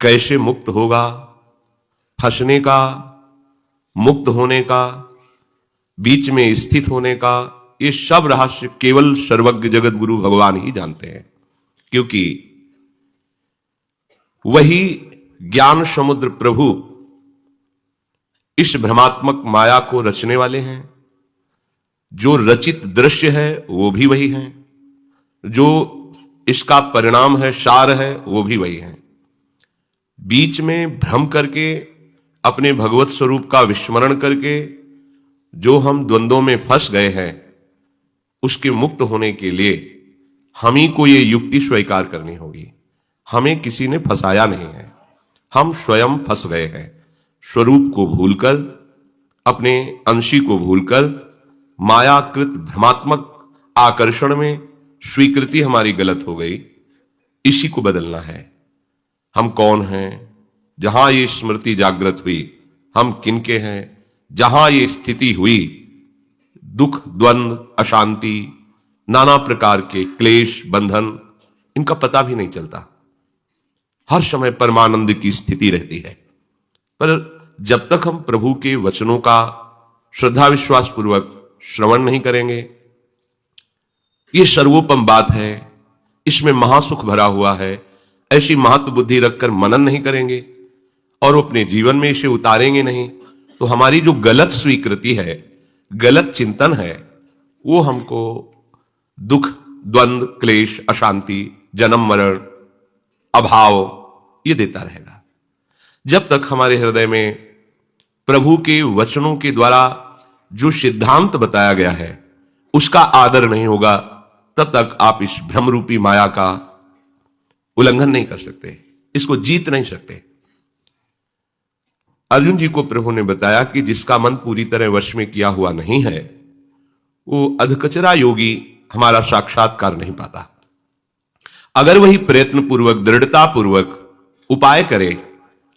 कैसे मुक्त होगा, फंसने का, मुक्त होने का, बीच में स्थित होने का, ये सब रहस्य केवल सर्वज्ञ जगत गुरु भगवान ही जानते हैं। क्योंकि वही ज्ञान समुद्र प्रभु इस भ्रमात्मक माया को रचने वाले हैं। जो रचित दृश्य है वो भी वही है, जो इसका परिणाम है, सार है, वो भी वही है। बीच में भ्रम करके, अपने भगवत स्वरूप का विस्मरण करके जो हम द्वंद्वों में फंस गए हैं, उसके मुक्त होने के लिए हम ही को ये युक्ति स्वीकार करनी होगी। हमें किसी ने फंसाया नहीं है, हम स्वयं फंस गए हैं। स्वरूप को भूलकर, अपने अंशी को भूलकर, मायाकृत भ्रमात्मक आकर्षण में स्वीकृति हमारी गलत हो गई। इसी को बदलना है। हम कौन हैं, जहां ये स्मृति जागृत हुई, हम किनके हैं, जहां ये स्थिति हुई, दुख, द्वंद्व, अशांति, नाना प्रकार के क्लेश, बंधन, इनका पता भी नहीं चलता। हर समय परमानंद की स्थिति रहती है। पर जब तक हम प्रभु के वचनों का श्रद्धा विश्वास पूर्वक श्रवण नहीं करेंगे, ये सर्वोपम बात है, इसमें महासुख भरा हुआ है, ऐसी महत्व बुद्धि रखकर मनन नहीं करेंगे और अपने जीवन में इसे उतारेंगे नहीं, तो हमारी जो गलत स्वीकृति है, गलत चिंतन है, वो हमको दुख, द्वंद्व, क्लेश, अशांति, जन्म मरण, अभाव ये देता रहेगा। जब तक हमारे हृदय में प्रभु के वचनों के द्वारा जो सिद्धांत बताया गया है उसका आदर नहीं होगा, तब तक आप इस भ्रम रूपी माया का उल्लंघन नहीं कर सकते, इसको जीत नहीं सकते। अर्जुन जी को प्रभु ने बताया कि जिसका मन पूरी तरह वश में किया हुआ नहीं है, वो अधकचरा योगी हमारा साक्षात्कार नहीं पाता। अगर वही प्रयत्न पूर्वक, दृढ़ता पूर्वक उपाय करे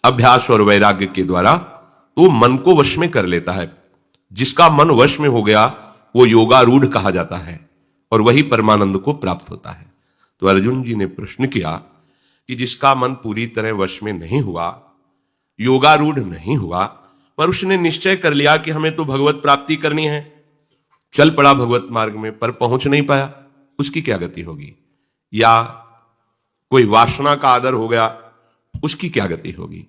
अभ्यास और वैराग्य के द्वारा, तो मन को वश में कर लेता है। जिसका मन वश में हो गया वो योगारूढ़ कहा जाता है और वही परमानंद को प्राप्त होता है। तो अर्जुन जी ने प्रश्न किया कि जिसका मन पूरी तरह वश में नहीं हुआ, योगारूढ़ नहीं हुआ, पर उसने निश्चय कर लिया कि हमें तो भगवत प्राप्ति करनी है, चल पड़ा भगवत मार्ग में, पर पहुंच नहीं पाया, उसकी क्या गति होगी? या कोई वासना का आदर हो गया, उसकी क्या गति होगी?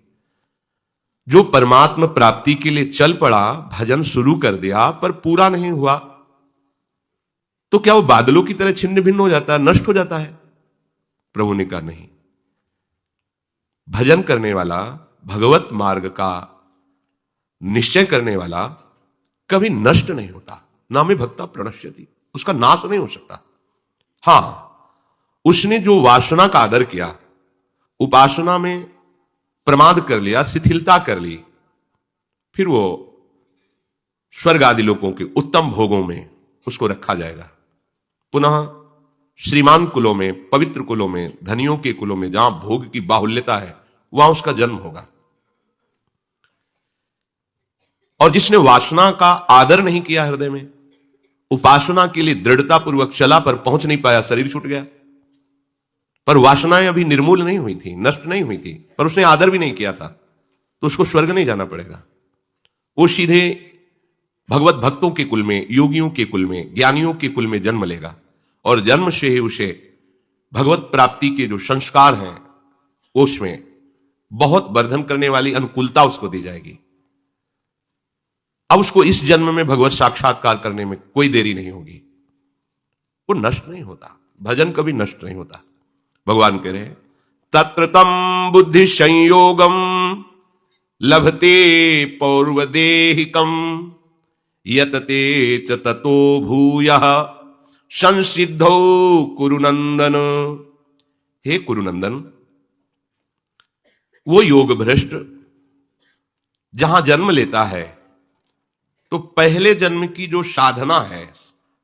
जो परमात्मा प्राप्ति के लिए चल पड़ा, भजन शुरू कर दिया, पर पूरा नहीं हुआ, तो क्या वो बादलों की तरह छिन्न भिन्न हो जाता है, नष्ट हो जाता है? प्रभु ने कहा नहीं। भजन करने वाला, भगवत मार्ग का निश्चय करने वाला कभी नष्ट नहीं होता। नामे भक्ता प्रणश्यति, उसका नाश नहीं हो सकता। हां, उसने जो वासना का आदर किया, उपासना में प्रमाद कर लिया, शिथिलता कर ली, फिर वो स्वर्ग आदि लोकों के उत्तम भोगों में उसको रखा जाएगा। पुनः श्रीमान कुलों में, पवित्र कुलों में, धनियों के कुलों में, जहां भोग की बाहुल्यता है, वहां उसका जन्म होगा। और जिसने वासना का आदर नहीं किया हृदय में, उपासना के लिए दृढ़ता पूर्वक चला पर पहुंच नहीं पाया, शरीर छूट गया, पर वासनाएं अभी निर्मूल नहीं हुई थी, नष्ट नहीं हुई थी, पर उसने आदर भी नहीं किया था, तो उसको स्वर्ग नहीं जाना पड़ेगा। वो सीधे भगवत भक्तों के कुल में, योगियों के कुल में, ज्ञानियों के कुल में जन्म लेगा और जन्म से ही उसे भगवत प्राप्ति के जो संस्कार हैं उसमें बहुत वर्धन करने वाली अनुकूलता उसको दी जाएगी। अब उसको इस जन्म में भगवत साक्षात्कार करने में कोई देरी नहीं होगी। वो नष्ट नहीं होता, भजन कभी नष्ट नहीं होता। भगवान कह रहे तत्र तम बुद्धि संयोगम लभते पौर्वदेहिकम यतते च ततो भूयः संसिद्धो कुरुनंदन। हे कुरुनंदन, वो योग भ्रष्ट जहां जन्म लेता है, तो पहले जन्म की जो साधना है,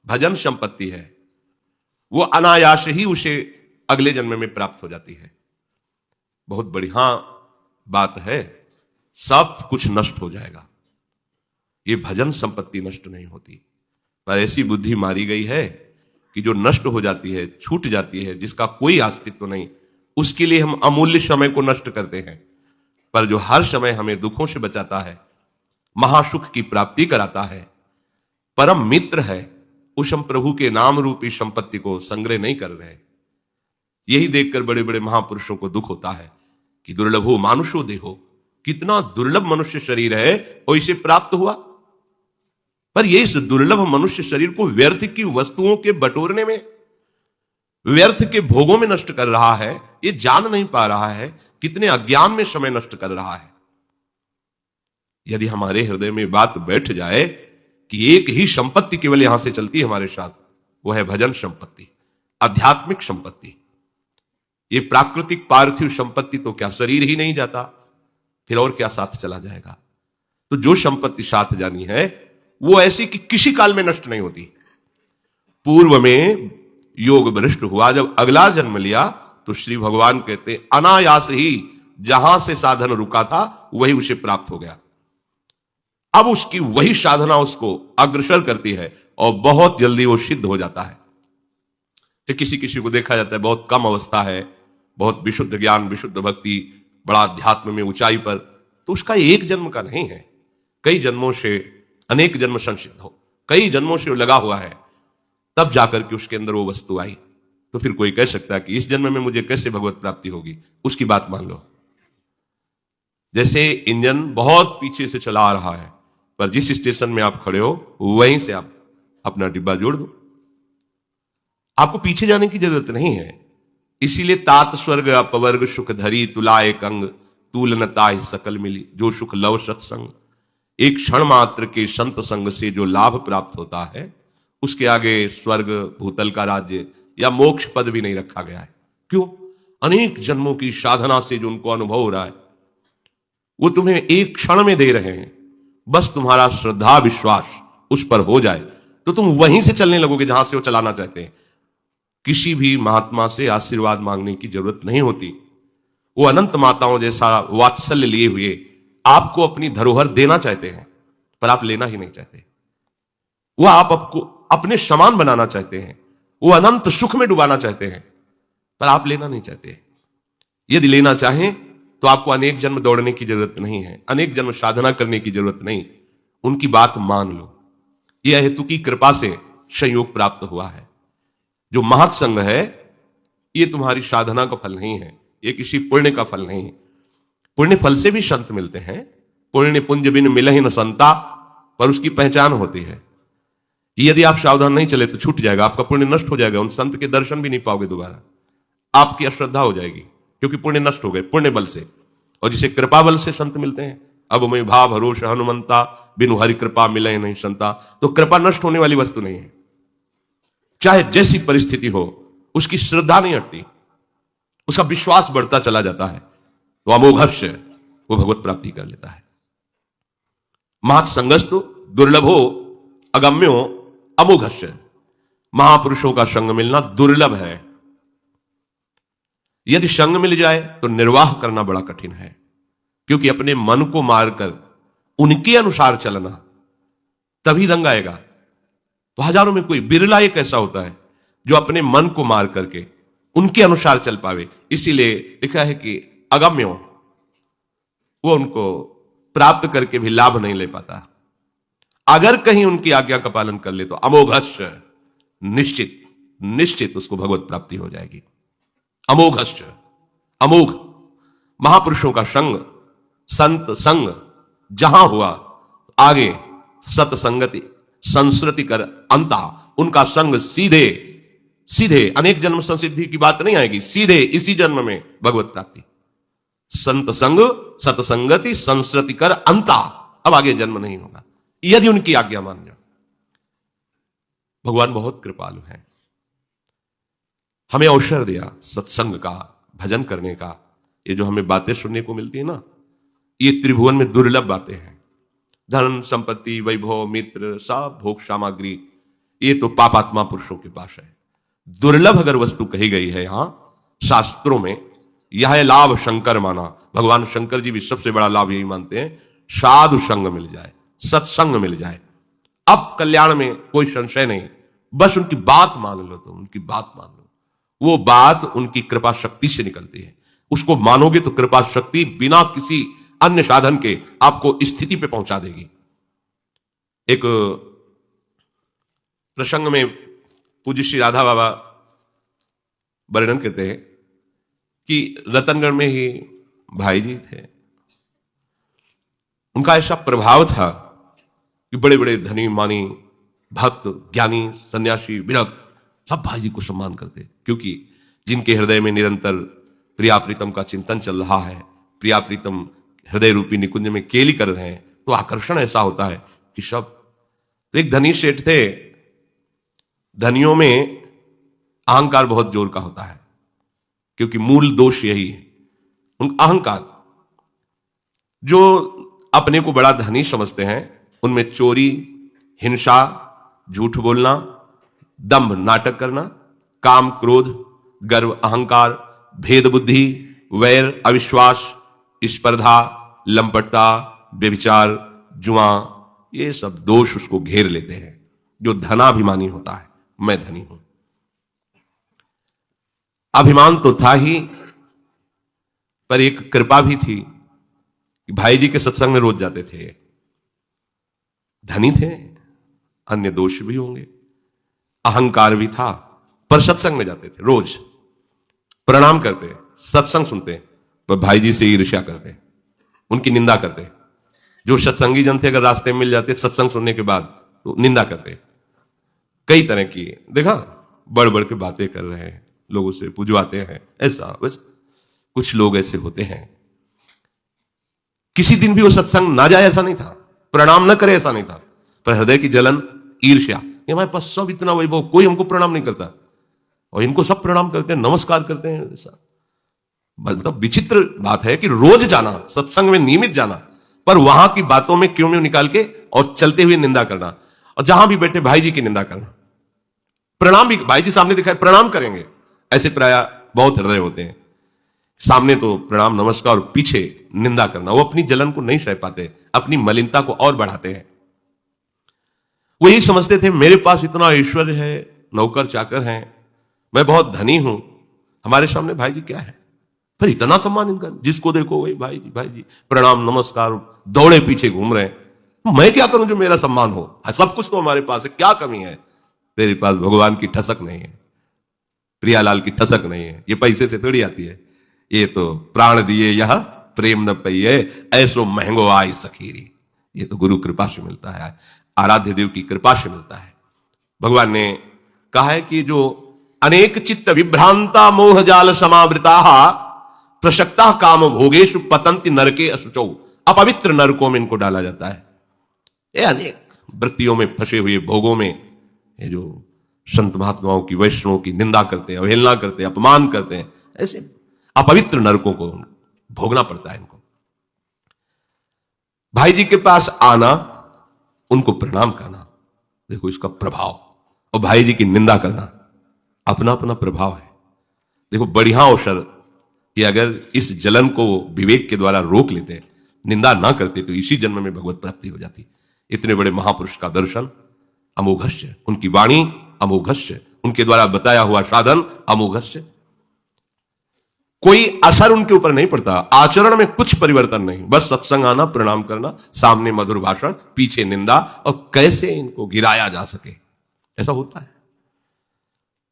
भजन संपत्ति है, वो अनायास ही उसे अगले जन्म में प्राप्त हो जाती है। बहुत बढ़िया बात है, सब कुछ नष्ट हो जाएगा, ये भजन संपत्ति नष्ट नहीं होती। पर ऐसी बुद्धि मारी गई है कि जो नष्ट हो जाती है, छूट जाती है, जिसका कोई अस्तित्व नहीं, उसके लिए हम अमूल्य समय को नष्ट करते हैं। पर जो हर समय हमें दुखों से बचाता है, महासुख की प्राप्ति कराता है, परम मित्र है, उस हम प्रभु के नाम रूपी संपत्ति को संग्रह नहीं कर रहे। यही देखकर बड़े बड़े महापुरुषों को दुख होता है कि दुर्लभो मानुषो देहो, कितना दुर्लभ मनुष्य शरीर है और इसे प्राप्त हुआ। पर ये इस दुर्लभ मनुष्य शरीर को व्यर्थ की वस्तुओं के बटोरने में, व्यर्थ के भोगों में नष्ट कर रहा है। ये जान नहीं पा रहा है कितने अज्ञान में समय नष्ट कर रहा है। यदि हमारे हृदय में बात बैठ जाए कि एक ही संपत्ति केवल यहां से चलती है हमारे साथ, वह है भजन संपत्ति, आध्यात्मिक संपत्ति। ये प्राकृतिक पार्थिव संपत्ति तो क्या शरीर ही नहीं जाता, फिर और क्या साथ चला जाएगा। तो जो संपत्ति साथ जानी है वो ऐसी कि किसी काल में नष्ट नहीं होती। पूर्व में योग भ्रष्ट हुआ, जब अगला जन्म लिया तो श्री भगवान कहते अनायास ही जहां से साधन रुका था वही उसे प्राप्त हो गया। अब उसकी वही साधना उसको अग्रसर करती है और बहुत जल्दी वो सिद्ध हो जाता है। तो किसी किसी को देखा जाता है बहुत कम अवस्था है, बहुत विशुद्ध ज्ञान, विशुद्ध भक्ति, बड़ा अध्यात्म में ऊंचाई पर, तो उसका एक जन्म का नहीं है, कई जन्मों से, अनेक जन्म संसिद्ध हो, कई जन्मों से वो लगा हुआ है, तब जाकर के उसके अंदर वो वस्तु आई। तो फिर कोई कह सकता है कि इस जन्म में मुझे कैसे भगवत प्राप्ति होगी, उसकी बात मान लो। जैसे इंजन बहुत पीछे से चला आ रहा है, पर जिस स्टेशन में आप खड़े हो वहीं से आप अपना डिब्बा जोड़ दो, आपको पीछे जाने की जरूरत नहीं है। इसीलिए तात स्वर्ग अपवर्ग सुख धरी तुला एक अंग, तूलनता सकल मिली जो सुख लव सत्संग। एक क्षण मात्र के संत संग से जो लाभ प्राप्त होता है उसके आगे स्वर्ग, भूतल का राज्य या मोक्ष पद भी नहीं रखा गया है। क्यों? अनेक जन्मों की साधना से जो उनको अनुभव हो रहा है वो तुम्हें एक क्षण में दे रहे हैं। बस तुम्हारा श्रद्धा विश्वास उस पर हो जाए तो तुम वहीं से चलने लगोगे जहां से वो चलाना चाहते हैं। किसी भी महात्मा से आशीर्वाद मांगने की जरूरत नहीं होती। वो अनंत माताओं जैसा वात्सल्य लिए हुए आपको अपनी धरोहर देना चाहते हैं, पर आप लेना ही नहीं चाहते। वो आपको अपने समान बनाना चाहते हैं, वो अनंत सुख में डुबाना चाहते हैं, पर आप लेना नहीं चाहते। यदि लेना चाहें तो आपको अनेक जन्म दौड़ने की जरूरत नहीं है, अनेक जन्म साधना करने की जरूरत नहीं। उनकी बात मान लो। यह हेतु की कृपा से संयोग प्राप्त हुआ है। जो महत्संग है ये तुम्हारी साधना का फल नहीं है, ये किसी पुण्य का फल नहीं है। पुण्य फल से भी संत मिलते हैं, पुण्य पुंज बिन मिलहि न संता, पर उसकी पहचान होती है। यदि आप सावधान नहीं चले तो छूट जाएगा, आपका पुण्य नष्ट हो जाएगा, उन संत के दर्शन भी नहीं पाओगे दोबारा, आपकी अश्रद्धा हो जाएगी क्योंकि पुण्य नष्ट हो गए पुण्य बल से। और जिसे कृपा बल से संत मिलते हैं, अब मैं भाव भरोस हनुमंता बिनु हरि कृपा मिले नहीं संता, तो कृपा नष्ट होने वाली वस्तु नहीं है। चाहे जैसी परिस्थिति हो उसकी श्रद्धा नहीं हटती, उसका विश्वास बढ़ता चला जाता है, तो अमोघर्ष वो भगवत प्राप्ति कर लेता है। महत्संगस्तु दुर्लभो अगम्यो अमोघर्ष। महापुरुषों का संग मिलना दुर्लभ है। यदि संग मिल जाए तो निर्वाह करना बड़ा कठिन है, क्योंकि अपने मन को मारकर उनके अनुसार चलना तभी रंग आएगा। तो हजारों में कोई बिरला एक ऐसा होता है जो अपने मन को मार करके उनके अनुसार चल पावे। इसीलिए लिखा है कि अगम्यो, वो उनको प्राप्त करके भी लाभ नहीं ले पाता। अगर कहीं उनकी आज्ञा का पालन कर ले तो अमोघश, निश्चित निश्चित उसको भगवत प्राप्ति हो जाएगी। अमोघश, अमोघ महापुरुषों का संग, संत संग जहां हुआ आगे सतसंगति संस्कृति कर अंता, उनका संग सीधे सीधे अनेक जन्म संसिद्धि की बात नहीं आएगी, सीधे इसी जन्म में भगवत प्राप्ति। संत संग सतसंगति संस्कृति कर अंता, अब आगे जन्म नहीं होगा यदि उनकी आज्ञा मान जाओ। भगवान बहुत कृपालु हैं, हमें अवसर दिया सत्संग का, भजन करने का। ये जो हमें बातें सुनने को मिलती है ना, ये त्रिभुवन में दुर्लभ बातें हैं। धन संपत्ति वैभव मित्र सब भोग सामग्री, ये तो पापात्मा पुरुषों के पास है। दुर्लभ अगर वस्तु कही गई है यहां शास्त्रों में, यह है लाभ शंकर माना। भगवान शंकर जी भी सबसे बड़ा लाभ यही मानते हैं, साधु संग मिल जाए, सत्संग मिल जाए। अब कल्याण में कोई संशय नहीं, बस उनकी बात मान लो, तो उनकी बात मान लो। वो बात उनकी कृपा शक्ति से निकलती है। उसको मानोगे तो कृपा शक्ति बिना किसी अन्य साधन के आपको स्थिति पे पहुंचा देगी। एक प्रसंग में पूज्य श्री राधा बाबा वर्णन करते हैं कि रतनगढ़ में ही भाई जी थे। उनका ऐसा प्रभाव था कि बड़े बड़े धनी मानी भक्त ज्ञानी सन्यासी विरक्त सब भाई जी को सम्मान करते, क्योंकि जिनके हृदय में निरंतर प्रिया प्रीतम का चिंतन चल रहा है, प्रिया प्रीतम हृदय रूपी निकुंज में केली कर रहे हैं, तो आकर्षण ऐसा होता है कि सब। तो एक धनी सेठ थे। धनियों में अहंकार बहुत जोर का होता है, क्योंकि मूल दोष यही है उनका अहंकार। जो अपने को बड़ा धनी समझते हैं उनमें चोरी, हिंसा, झूठ बोलना, दंभ नाटक करना, काम क्रोध, गर्व अहंकार, भेद बुद्धि, वैर अविश्वास, स्पर्धा, लंपटता, व्यभिचार, जुआ, ये सब दोष उसको घेर लेते हैं। जो धनाभिमानी होता है, मैं धनी हूं, अभिमान तो था ही, पर एक कृपा भी थी कि भाई जी के सत्संग में रोज जाते थे। धनी थे, अन्य दोष भी होंगे, अहंकार भी था, पर सत्संग में जाते थे, रोज प्रणाम करते, सत्संग सुनते, पर भाई जी से ईर्ष्या करते, उनकी निंदा करते। जो सत्संगी जन थे अगर रास्ते में मिल जाते सत्संग सुनने के बाद तो निंदा करते। कई तरह की देखा, बढ़ बढ़ के बातें कर रहे हैं, लोगों से पुजवाते हैं, ऐसा बस कुछ लोग ऐसे होते हैं। किसी दिन भी वो सत्संग ना जाए ऐसा नहीं था, प्रणाम न करे ऐसा नहीं था, पर हृदय की जलन, ईर्ष्या, ये हमारे पास सब इतना वैभव, कोई हमको प्रणाम नहीं करता और इनको सब प्रणाम करते हैं, नमस्कार करते हैं। ऐसा मतलब विचित्र बात है कि रोज जाना, सत्संग में नियमित जाना, पर वहां की बातों में क्यों निकाल के और चलते हुए निंदा करना, और जहां भी बैठे भाई जी की निंदा करना। प्रणाम भी भाई जी सामने दिखाए प्रणाम करेंगे, ऐसे प्राय बहुत हृदय होते हैं। सामने तो प्रणाम नमस्कार और पीछे निंदा करना। वो अपनी जलन को नहीं सह पाते, अपनी मलिनता को और बढ़ाते हैं। वो यही समझते थे मेरे पास इतना ऐश्वर्य है, नौकर चाकर हैं, मैं बहुत धनी हूं, हमारे सामने भाई जी क्या है, फिर इतना सम्मान इनका, जिसको देखो वही भाई जी प्रणाम नमस्कार, दौड़े पीछे घूम रहे हैं। मैं क्या करूं जो मेरा सम्मान हो, सब कुछ तो हमारे पास है, क्या कमी है? तेरे पास भगवान की ठसक नहीं है, प्रियालाल की ठसक नहीं है, ये पैसे से थोड़ी आती है, ये तो प्राण दिए यह प्रेम न पइए, ऐसो महंगो आई सखीरी। ये तो गुरु कृपा से मिलता है, आराध्य देव की कृपा से मिलता है। भगवान ने कहा है कि जो अनेक चित्त विभ्रांता मोह जाल समावृता प्रशक्ता काम भोगेशु पतंति नरके असुचौ, अपवित्र नरकों में इनको डाला जाता है। ये अनेक वृत्तियों में फंसे हुए भोगों में, ये जो संत महात्माओं की वैष्णवों की निंदा करते हैं, अवहेलना करते हैं, अपमान करते हैं, ऐसे अपवित्र नरकों को भोगना पड़ता है इनको। भाई जी के पास आना, उनको प्रणाम करना, देखो इसका प्रभाव, और भाई जी की निंदा करना, अपना अपना प्रभाव है। देखो बढ़िया अवसर कि अगर इस जलन को विवेक के द्वारा रोक लेते, निंदा ना करते, तो इसी जन्म में भगवत प्राप्ति हो जाती। इतने बड़े महापुरुष का दर्शन अमोघस्य, उनकी वाणी अमोघस्य, उनके द्वारा बताया हुआ साधन अमोघस्य। कोई असर उनके ऊपर नहीं पड़ता, आचरण में कुछ परिवर्तन नहीं, बस सत्संग आना, प्रणाम करना, सामने मधुर भाषण, पीछे निंदा, और कैसे इनको गिराया जा सके, ऐसा होता है।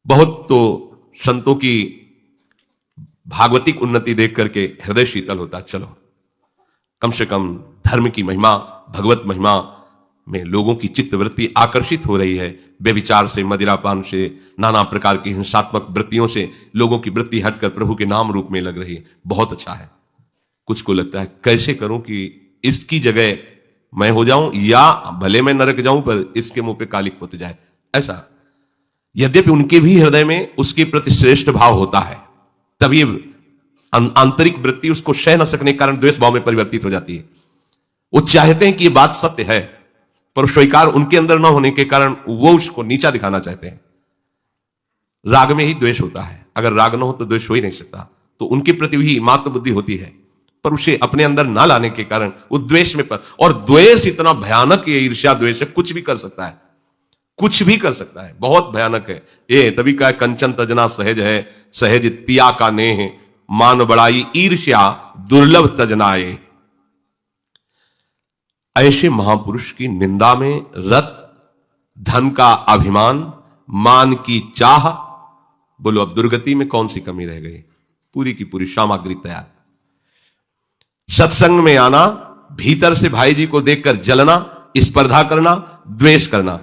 बहुत तो संतों की भागवतिक उन्नति देख करके हृदय शीतल होता, चलो कम से कम धर्म की महिमा, भगवत महिमा में लोगों की चित्तवृत्ति आकर्षित हो रही है। व्यभिचार से, मदिरापान से, नाना प्रकार की हिंसात्मक वृत्तियों से लोगों की वृत्ति हटकर प्रभु के नाम रूप में लग रही है, बहुत अच्छा है। कुछ को लगता है कैसे करूं कि इसकी जगह मैं हो जाऊं, या भले मैं नरक जाऊं पर इसके मुंह पे कालिक पुत जाए, ऐसा। यद्यपि उनके भी हृदय में उसके प्रति श्रेष्ठ भाव होता है, तब ये आंतरिक वृत्ति उसको सह न सकने के कारण द्वेष भाव में परिवर्तित हो जाती है। वो चाहते हैं कि ये बात सत्य है, पर स्वीकार उनके अंदर न होने के कारण वो उसको नीचा दिखाना चाहते हैं। राग में ही द्वेष होता है, अगर राग न हो तो द्वेष हो ही नहीं सकता। तो उनके प्रति भी मात्र बुद्धि होती है, पर उसे अपने अंदर ना लाने के कारण वो द्वेष में और द्वेष इतना भयानक, ये ईर्ष्या द्वेष है, कुछ भी कर सकता है, कुछ भी कर सकता है, बहुत भयानक है ये। तभी का कंचन तजना सहज है, सहज तिया का नेह, मान बड़ाई ईर्ष्या दुर्लभ तजनाए। ऐसे महापुरुष की निंदा में रत, धन का अभिमान, मान की चाह, बोलो अब दुर्गति में कौन सी कमी रह गई? पूरी की पूरी सामग्री तैयार। सत्संग में आना, भीतर से भाई जी को देखकर जलना, स्पर्धा करना, द्वेष करना।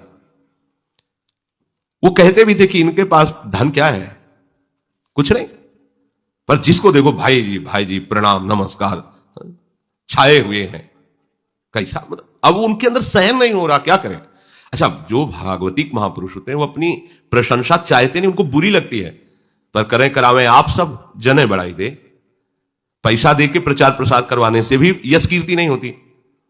वो कहते भी थे कि इनके पास धन क्या है, कुछ नहीं, पर जिसको देखो भाई जी प्रणाम नमस्कार छाए हुए हैं। कैसा मतलब, अब उनके अंदर सहन नहीं हो रहा, क्या करें? अच्छा, जो भागवतिक महापुरुष होते हैं वो अपनी प्रशंसा चाहते नहीं, उनको बुरी लगती है, पर करें करावें आप सब, जने बढ़ाई दे। पैसा दे के प्रचार प्रसार करवाने से भी यश कीर्ति नहीं होती।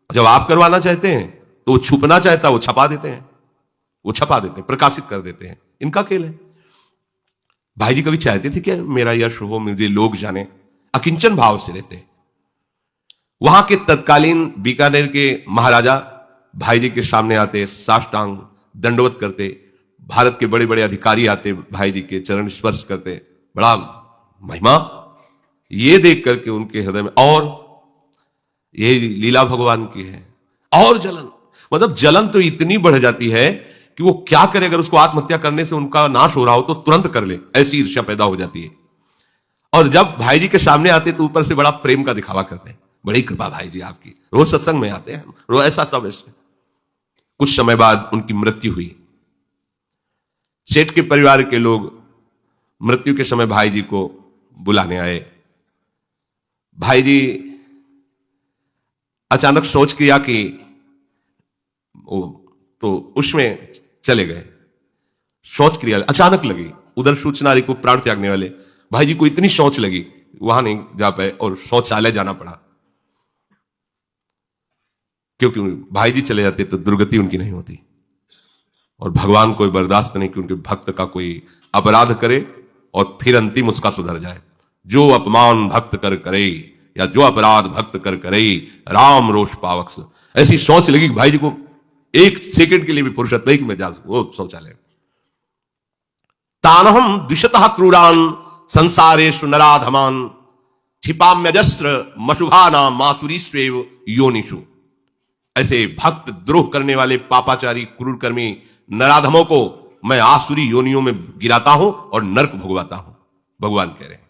जब आप करवाना चाहते हैं तो वो छुपना चाहता, वो छपा देते हैं, प्रकाशित कर देते हैं। इनका खेल है। भाई जी कभी चाहते थे कि मेरा यश हो, मुझे लोग जाने, अकिंचन भाव से रहते। वहां के तत्कालीन बीकानेर के महाराजा भाई जी के सामने आते, साष्टांग दंडवत करते, भारत के बड़े बड़े अधिकारी आते, भाई जी के चरण स्पर्श करते, बड़ा महिमा। ये देख करके उनके हृदय में, और ये लीला भगवान की है, और जलन, मतलब जलन तो इतनी बढ़ जाती है कि वो क्या करे, अगर उसको आत्महत्या करने से उनका नाश हो रहा हो तो तुरंत कर ले, ऐसी ईर्ष्या पैदा हो जाती है। और जब भाई जी के सामने आते तो ऊपर से बड़ा प्रेम का दिखावा करते हैं, बड़ी कृपा भाई जी आपकी, रोज सत्संग में आते हैं, रोज ऐसा सब ऐसे। कुछ समय बाद उनकी मृत्यु हुई। सेठ के परिवार के लोग मृत्यु के समय भाई जी को बुलाने आए। भाई जी अचानक सोच किया कि तो उसमें चले गए। सोच क्रिया अचानक लगी, उधर सूचना को प्राण त्यागने वाले भाई जी को इतनी सोच लगी, वहां नहीं जा पाए और शौचालय जाना पड़ा, क्योंकि भाई जी चले जाते तो दुर्गति उनकी नहीं होती। और भगवान कोई बर्दाश्त नहीं कि उनके भक्त का कोई अपराध करे और फिर अंतिम उसका सुधर जाए। जो अपमान भक्त कर करे, या जो अपराध भक्त कर करे, राम रोष पावक। ऐसी सोच लगी कि भाई जी को एक सेकंड के लिए भी फुर्सत नहीं कि मैं जा वो शौचालय। तानहम द्विषतः क्रूरान संसारेषु नराधमान, क्षिपाम्यजस्त्र मशुभाना मासुरीस्वेव योनिषु। ऐसे भक्त द्रोह करने वाले पापाचारी क्रूरकर्मी नराधमों को मैं आसुरी योनियों में गिराता हूं और नरक भुगवाता हूं, भगवान कह रहे हैं।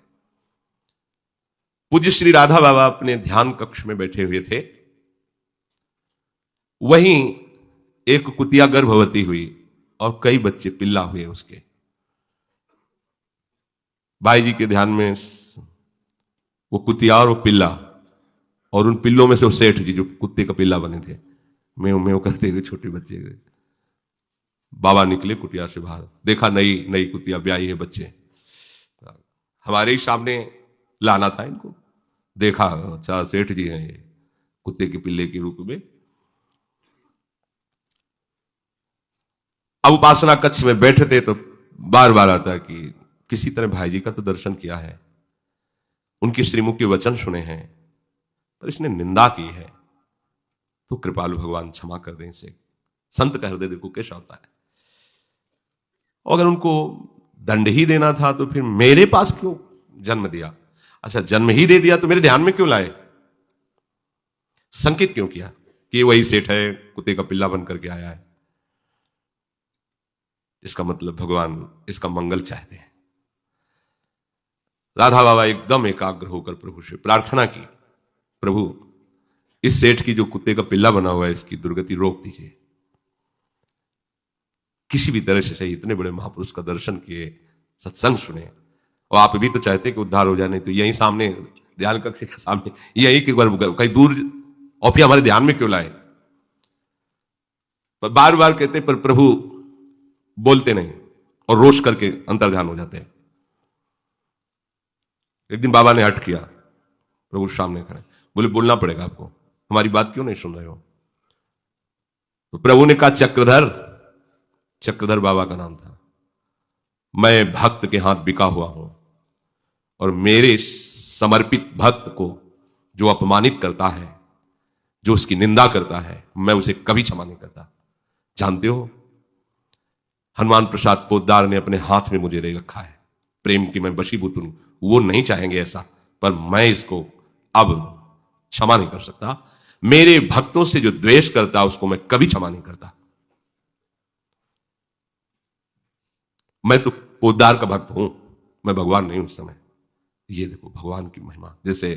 पूज्य श्री राधा बाबा अपने ध्यान कक्ष में बैठे हुए थे। वहीं एक कुतिया गर्भवती हुई और कई बच्चे पिल्ला हुए उसके। भाई जी के ध्यान में वो कुतिया और वो पिल्ला, और उन पिल्लों में से वो सेठ जी जो कुत्ते का पिल्ला बने थे, मेव मेव करते हुए छोटे बच्चे गए। बाबा निकले कुटिया से बाहर, देखा नई नई कुतिया ब्याही है, बच्चे हमारे ही सामने लाना था इनको। देखा अच्छा सेठ जी हैं ये, कुत्ते के पिल्ले के रूप में। अब उपासना कक्ष में बैठते तो बार बार आता कि किसी तरह भाई जी का तो दर्शन किया है, उनके श्रीमुख के वचन सुने हैं, पर इसने निंदा की है तो कृपालु भगवान क्षमा कर दें इसे। संत का हृदय देखो कैसा होता है। और अगर उनको दंड ही देना था तो फिर मेरे पास क्यों जन्म दिया? अच्छा, जन्म ही दे दिया तो मेरे ध्यान में क्यों लाए? संकेत क्यों किया कि वही सेठ है, कुत्ते का पिल्ला बन करके आया है? इसका मतलब भगवान इसका मंगल चाहते हैं। राधा बाबा एकदम एकाग्र होकर प्रभु से प्रार्थना की, प्रभु इस सेठ की जो कुत्ते का पिल्ला बना हुआ है इसकी दुर्गति रोक दीजिए। किसी भी तरह से सही, इतने बड़े महापुरुष का दर्शन किए, सत्संग सुने, और आप भी तो चाहते कि उद्धार हो जाए, नहीं तो यहीं सामने ध्यान कक्ष के सामने यही एक बार कहीं दूर और फिर हमारे ध्यान में क्यों लाए? पर बार बार कहते पर प्रभु बोलते नहीं और रोष करके अंतर्ध्यान हो जाते हैं। एक दिन बाबा ने हट किया, प्रभु सामने खड़े, बोले बोलना पड़ेगा आपको, हमारी बात क्यों नहीं सुन रहे हो? तो प्रभु ने कहा चक्रधर, चक्रधर बाबा का नाम था, मैं भक्त के हाथ बिका हुआ हूं और मेरे समर्पित भक्त को जो अपमानित करता है, जो उसकी निंदा करता है, मैं उसे कभी क्षमा नहीं करता। जानते हो हनुमान प्रसाद पोद्दार ने अपने हाथ में मुझे ले रखा है, प्रेम की मैं वशीभूत हूं। वो नहीं चाहेंगे ऐसा, पर मैं इसको अब क्षमा नहीं कर सकता। मेरे भक्तों से जो द्वेष करता उसको मैं कभी क्षमा नहीं करता। मैं तो पोद्दार का भक्त हूं, मैं भगवान नहीं हूं उस समय। ये देखो भगवान की महिमा। जैसे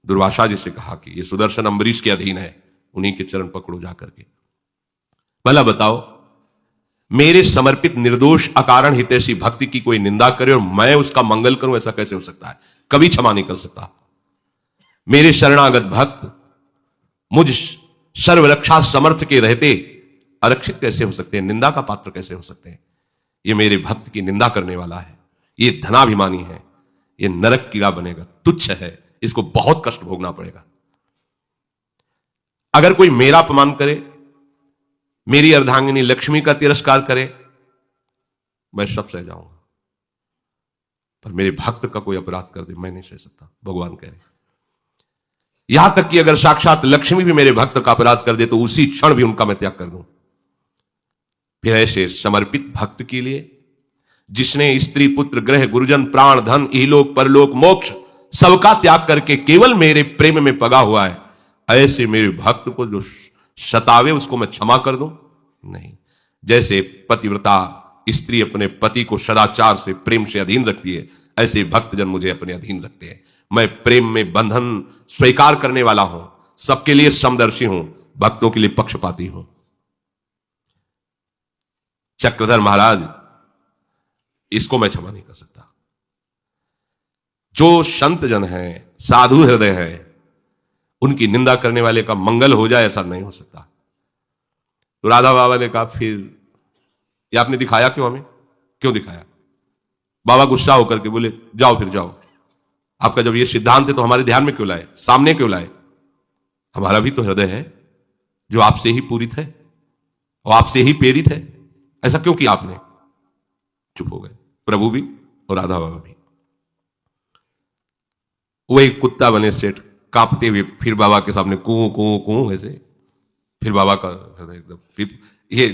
दुर्वासा जी से कहा कि ये सुदर्शन अम्बरीश के अधीन है, उन्हीं के चरण पकड़ो जाकर के। भला बताओ, मेरे समर्पित निर्दोष अकारण हितैषी भक्ति की कोई निंदा करे और मैं उसका मंगल करूं, ऐसा कैसे हो सकता है? कभी क्षमा नहीं कर सकता। मेरे शरणागत भक्त मुझ सर्वरक्षा समर्थ के रहते आरक्षित कैसे हो सकते हैं, निंदा का पात्र कैसे हो सकते हैं? ये मेरे भक्त की निंदा करने वाला है, ये धनाभिमानी है, ये नरक कीड़ा बनेगा, तुच्छ है, इसको बहुत कष्ट भोगना पड़ेगा। अगर कोई मेरा अपमान करे, मेरी अर्धांगिनी लक्ष्मी का तिरस्कार करे, मैं सब सह जाऊंगा, पर मेरे भक्त का कोई अपराध कर दे, मैं नहीं सह सकता। भगवान कह रहे यहां तक कि अगर साक्षात लक्ष्मी भी मेरे भक्त का अपराध कर दे तो उसी क्षण भी उनका मैं त्याग कर दूं। फिर ऐसे समर्पित भक्त के लिए, जिसने स्त्री पुत्र ग्रह गुरुजन प्राण धन इहलोक परलोक मोक्ष सबका त्याग करके केवल मेरे प्रेम में पगा हुआ है, ऐसे मेरे भक्त को जो सतावे उसको मैं क्षमा कर दूं? नहीं। जैसे पतिव्रता स्त्री अपने पति को सदाचार से प्रेम से अधीन रखती है, ऐसे भक्तजन मुझे अपने अधीन रखते हैं। मैं प्रेम में बंधन स्वीकार करने वाला हूं, सबके लिए समदर्शी हूं, भक्तों के लिए पक्षपाती हूं। चक्रधर महाराज, इसको मैं क्षमा नहीं कर सकता। जो संत जन है, साधु हृदय है, उनकी निंदा करने वाले का मंगल हो जाए, ऐसा नहीं हो सकता। तो राधा बाबा ने कहा, फिर ये आपने दिखाया क्यों हमें? क्यों दिखाया? बाबा गुस्सा होकर के बोले, जाओ फिर जाओ, आपका जब ये सिद्धांत है तो हमारे ध्यान में क्यों लाए, सामने क्यों लाए? हमारा भी तो हृदय है जो आपसे ही पूरित है और आपसे ही प्रेरित है, ऐसा क्यों किया आपने? चुप हो गए, प्रभु भी और राधा बाबा भी। वो एक कुत्ता बने सेठ, कांपते हुए फिर बाबा के सामने कूं कूं कूं ऐसे। फिर बाबा का हृदय एकदम, फिर ये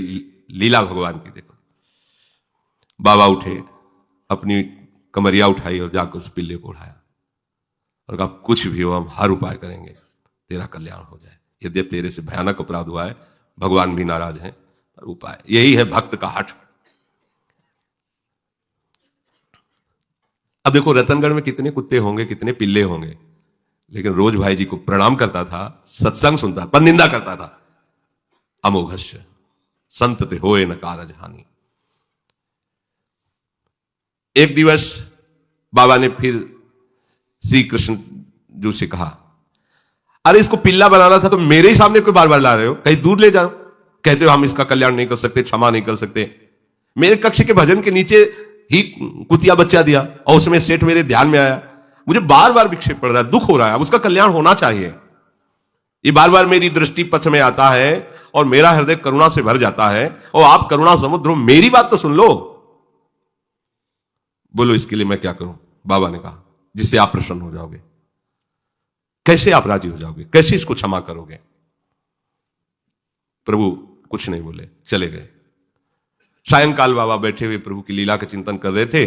लीला भगवान की देखो। बाबा उठे, अपनी कमरिया उठाई और जाकर उस पिल्ले को उठाया और कहा, कुछ भी हो हम हर उपाय करेंगे, तेरा कल्याण हो जाए। यद्यपि तेरे से भयानक अपराध हुआ है, भगवान भी नाराज हैं, पर उपाय यही है भक्त का हठ। अब देखो रतनगढ़ में कितने कुत्ते होंगे, कितने पिल्ले होंगे, लेकिन रोज भाई जी को प्रणाम करता था, सत्संग सुनता, पर निंदा करता था। अमोघस्य संत ते होए न कारज हानि। एक दिवस बाबा ने फिर श्री कृष्ण जी से कहा, अरे इसको पिल्ला बनाना था तो मेरे ही सामने कोई बार बार ला रहे हो, कहीं दूर ले जाओ। कहते हो हम इसका कल्याण नहीं कर सकते, क्षमा नहीं कर सकते। मेरे कक्ष के भजन के नीचे ही कुतिया बच्चा दिया और उसमें सेठ मेरे ध्यान में आया, मुझे बार बार विक्षेप पड़ रहा है, दुख हो रहा है, अब उसका कल्याण होना चाहिए। ये बार बार मेरी दृष्टि पथ में आता है और मेरा हृदय करुणा से भर जाता है, और आप करुणा समुद्र हो, मेरी बात तो सुन लो। बोलो इसके लिए मैं क्या करूं? बाबा ने कहा, जिससे आप प्रसन्न हो जाओगे। कैसे आप राजी हो जाओगे, कैसे इसको क्षमा करोगे? प्रभु कुछ नहीं बोले, चले गए। सायंकाल बाबा बैठे हुए प्रभु की लीला का चिंतन कर रहे थे।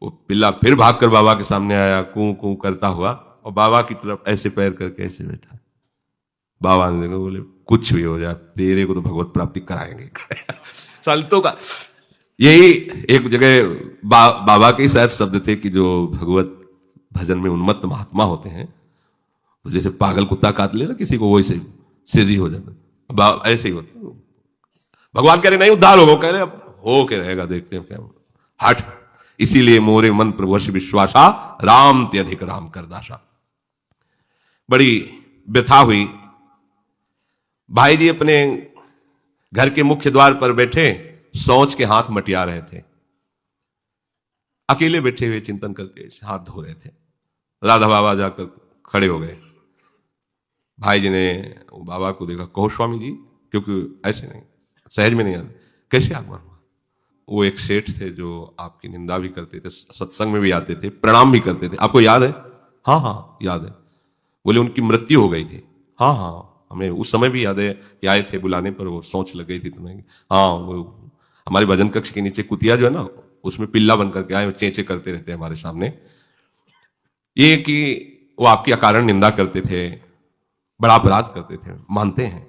वो पिल्ला फिर भागकर बाबा के सामने आया, कूं कूं करता हुआ, और बाबा की तरफ ऐसे पैर करके ऐसे बैठा। बाबा ने देखा, बोले कुछ भी हो जाए, तेरे को तो भगवत प्राप्ति कराएंगे। संतों का यही एक जगह बाबा के शायद शब्द थे कि जो भगवत भजन में उन्मत्त महात्मा होते हैं, तो जैसे पागल कुत्ता काट ले ना किसी को, वैसे सीधी हो जाता, ऐसे ही होता। भगवान कह रहे नहीं उद्धार होगा, कह रहे अब हो के रहेगा, देखते हैं क्या हट। इसीलिए मोरे मन प्रभु विश्वासा, राम ते अधिक राम कर दासा। बड़ी व्यथा हुई। भाई जी अपने घर के मुख्य द्वार पर बैठे सोच के हाथ मटिया रहे थे, अकेले बैठे हुए चिंतन करके हाथ धो रहे थे। राधा बाबा जाकर खड़े हो गए। भाई जी ने बाबा को देखा, कहो स्वामी जी, क्योंकि ऐसे नहीं, सहज में नहीं आते, कैसे आगमन हुआ? वो एक सेठ थे जो आपकी निंदा भी करते थे, सत्संग में भी आते थे, प्रणाम भी करते थे, आपको याद है? हाँ हाँ याद है। बोले उनकी मृत्यु हो गई थी। हाँ हाँ हमें उस समय भी याद है कि आए थे बुलाने पर, वो सोच लग गई थी तुम्हें। हाँ वो हमारे भजन कक्ष के नीचे कुतिया जो है ना, उसमें पिल्ला बन करके आए, चेंचे करते रहते हैं हमारे सामने। ये कि वो आपकी अकारण निंदा करते थे, बड़ा अपराध करते थे, मानते हैं,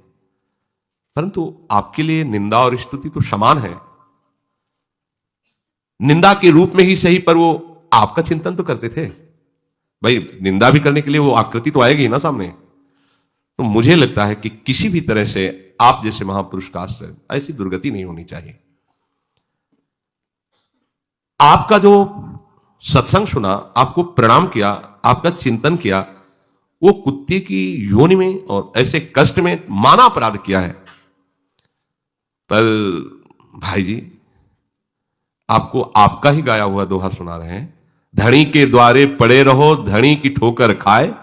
परंतु आपके लिए निंदा और स्तुति तो समान है। निंदा के रूप में ही सही, पर वो आपका चिंतन तो करते थे। भाई निंदा भी करने के लिए वो आकृति तो आएगी ना सामने। तो मुझे लगता है कि किसी भी तरह से आप जैसे महापुरुष का आश्रय, ऐसी दुर्गति नहीं होनी चाहिए। आपका जो सत्संग सुना, आपको प्रणाम किया, आपका चिंतन किया, वो कुत्ते की योनि में और ऐसे कष्ट में माना अपराध किया है। पर भाई जी आपको आपका ही गाया हुआ दोहा सुना रहे हैं, धनी के द्वारे पड़े रहो, धनी की ठोकर खाए,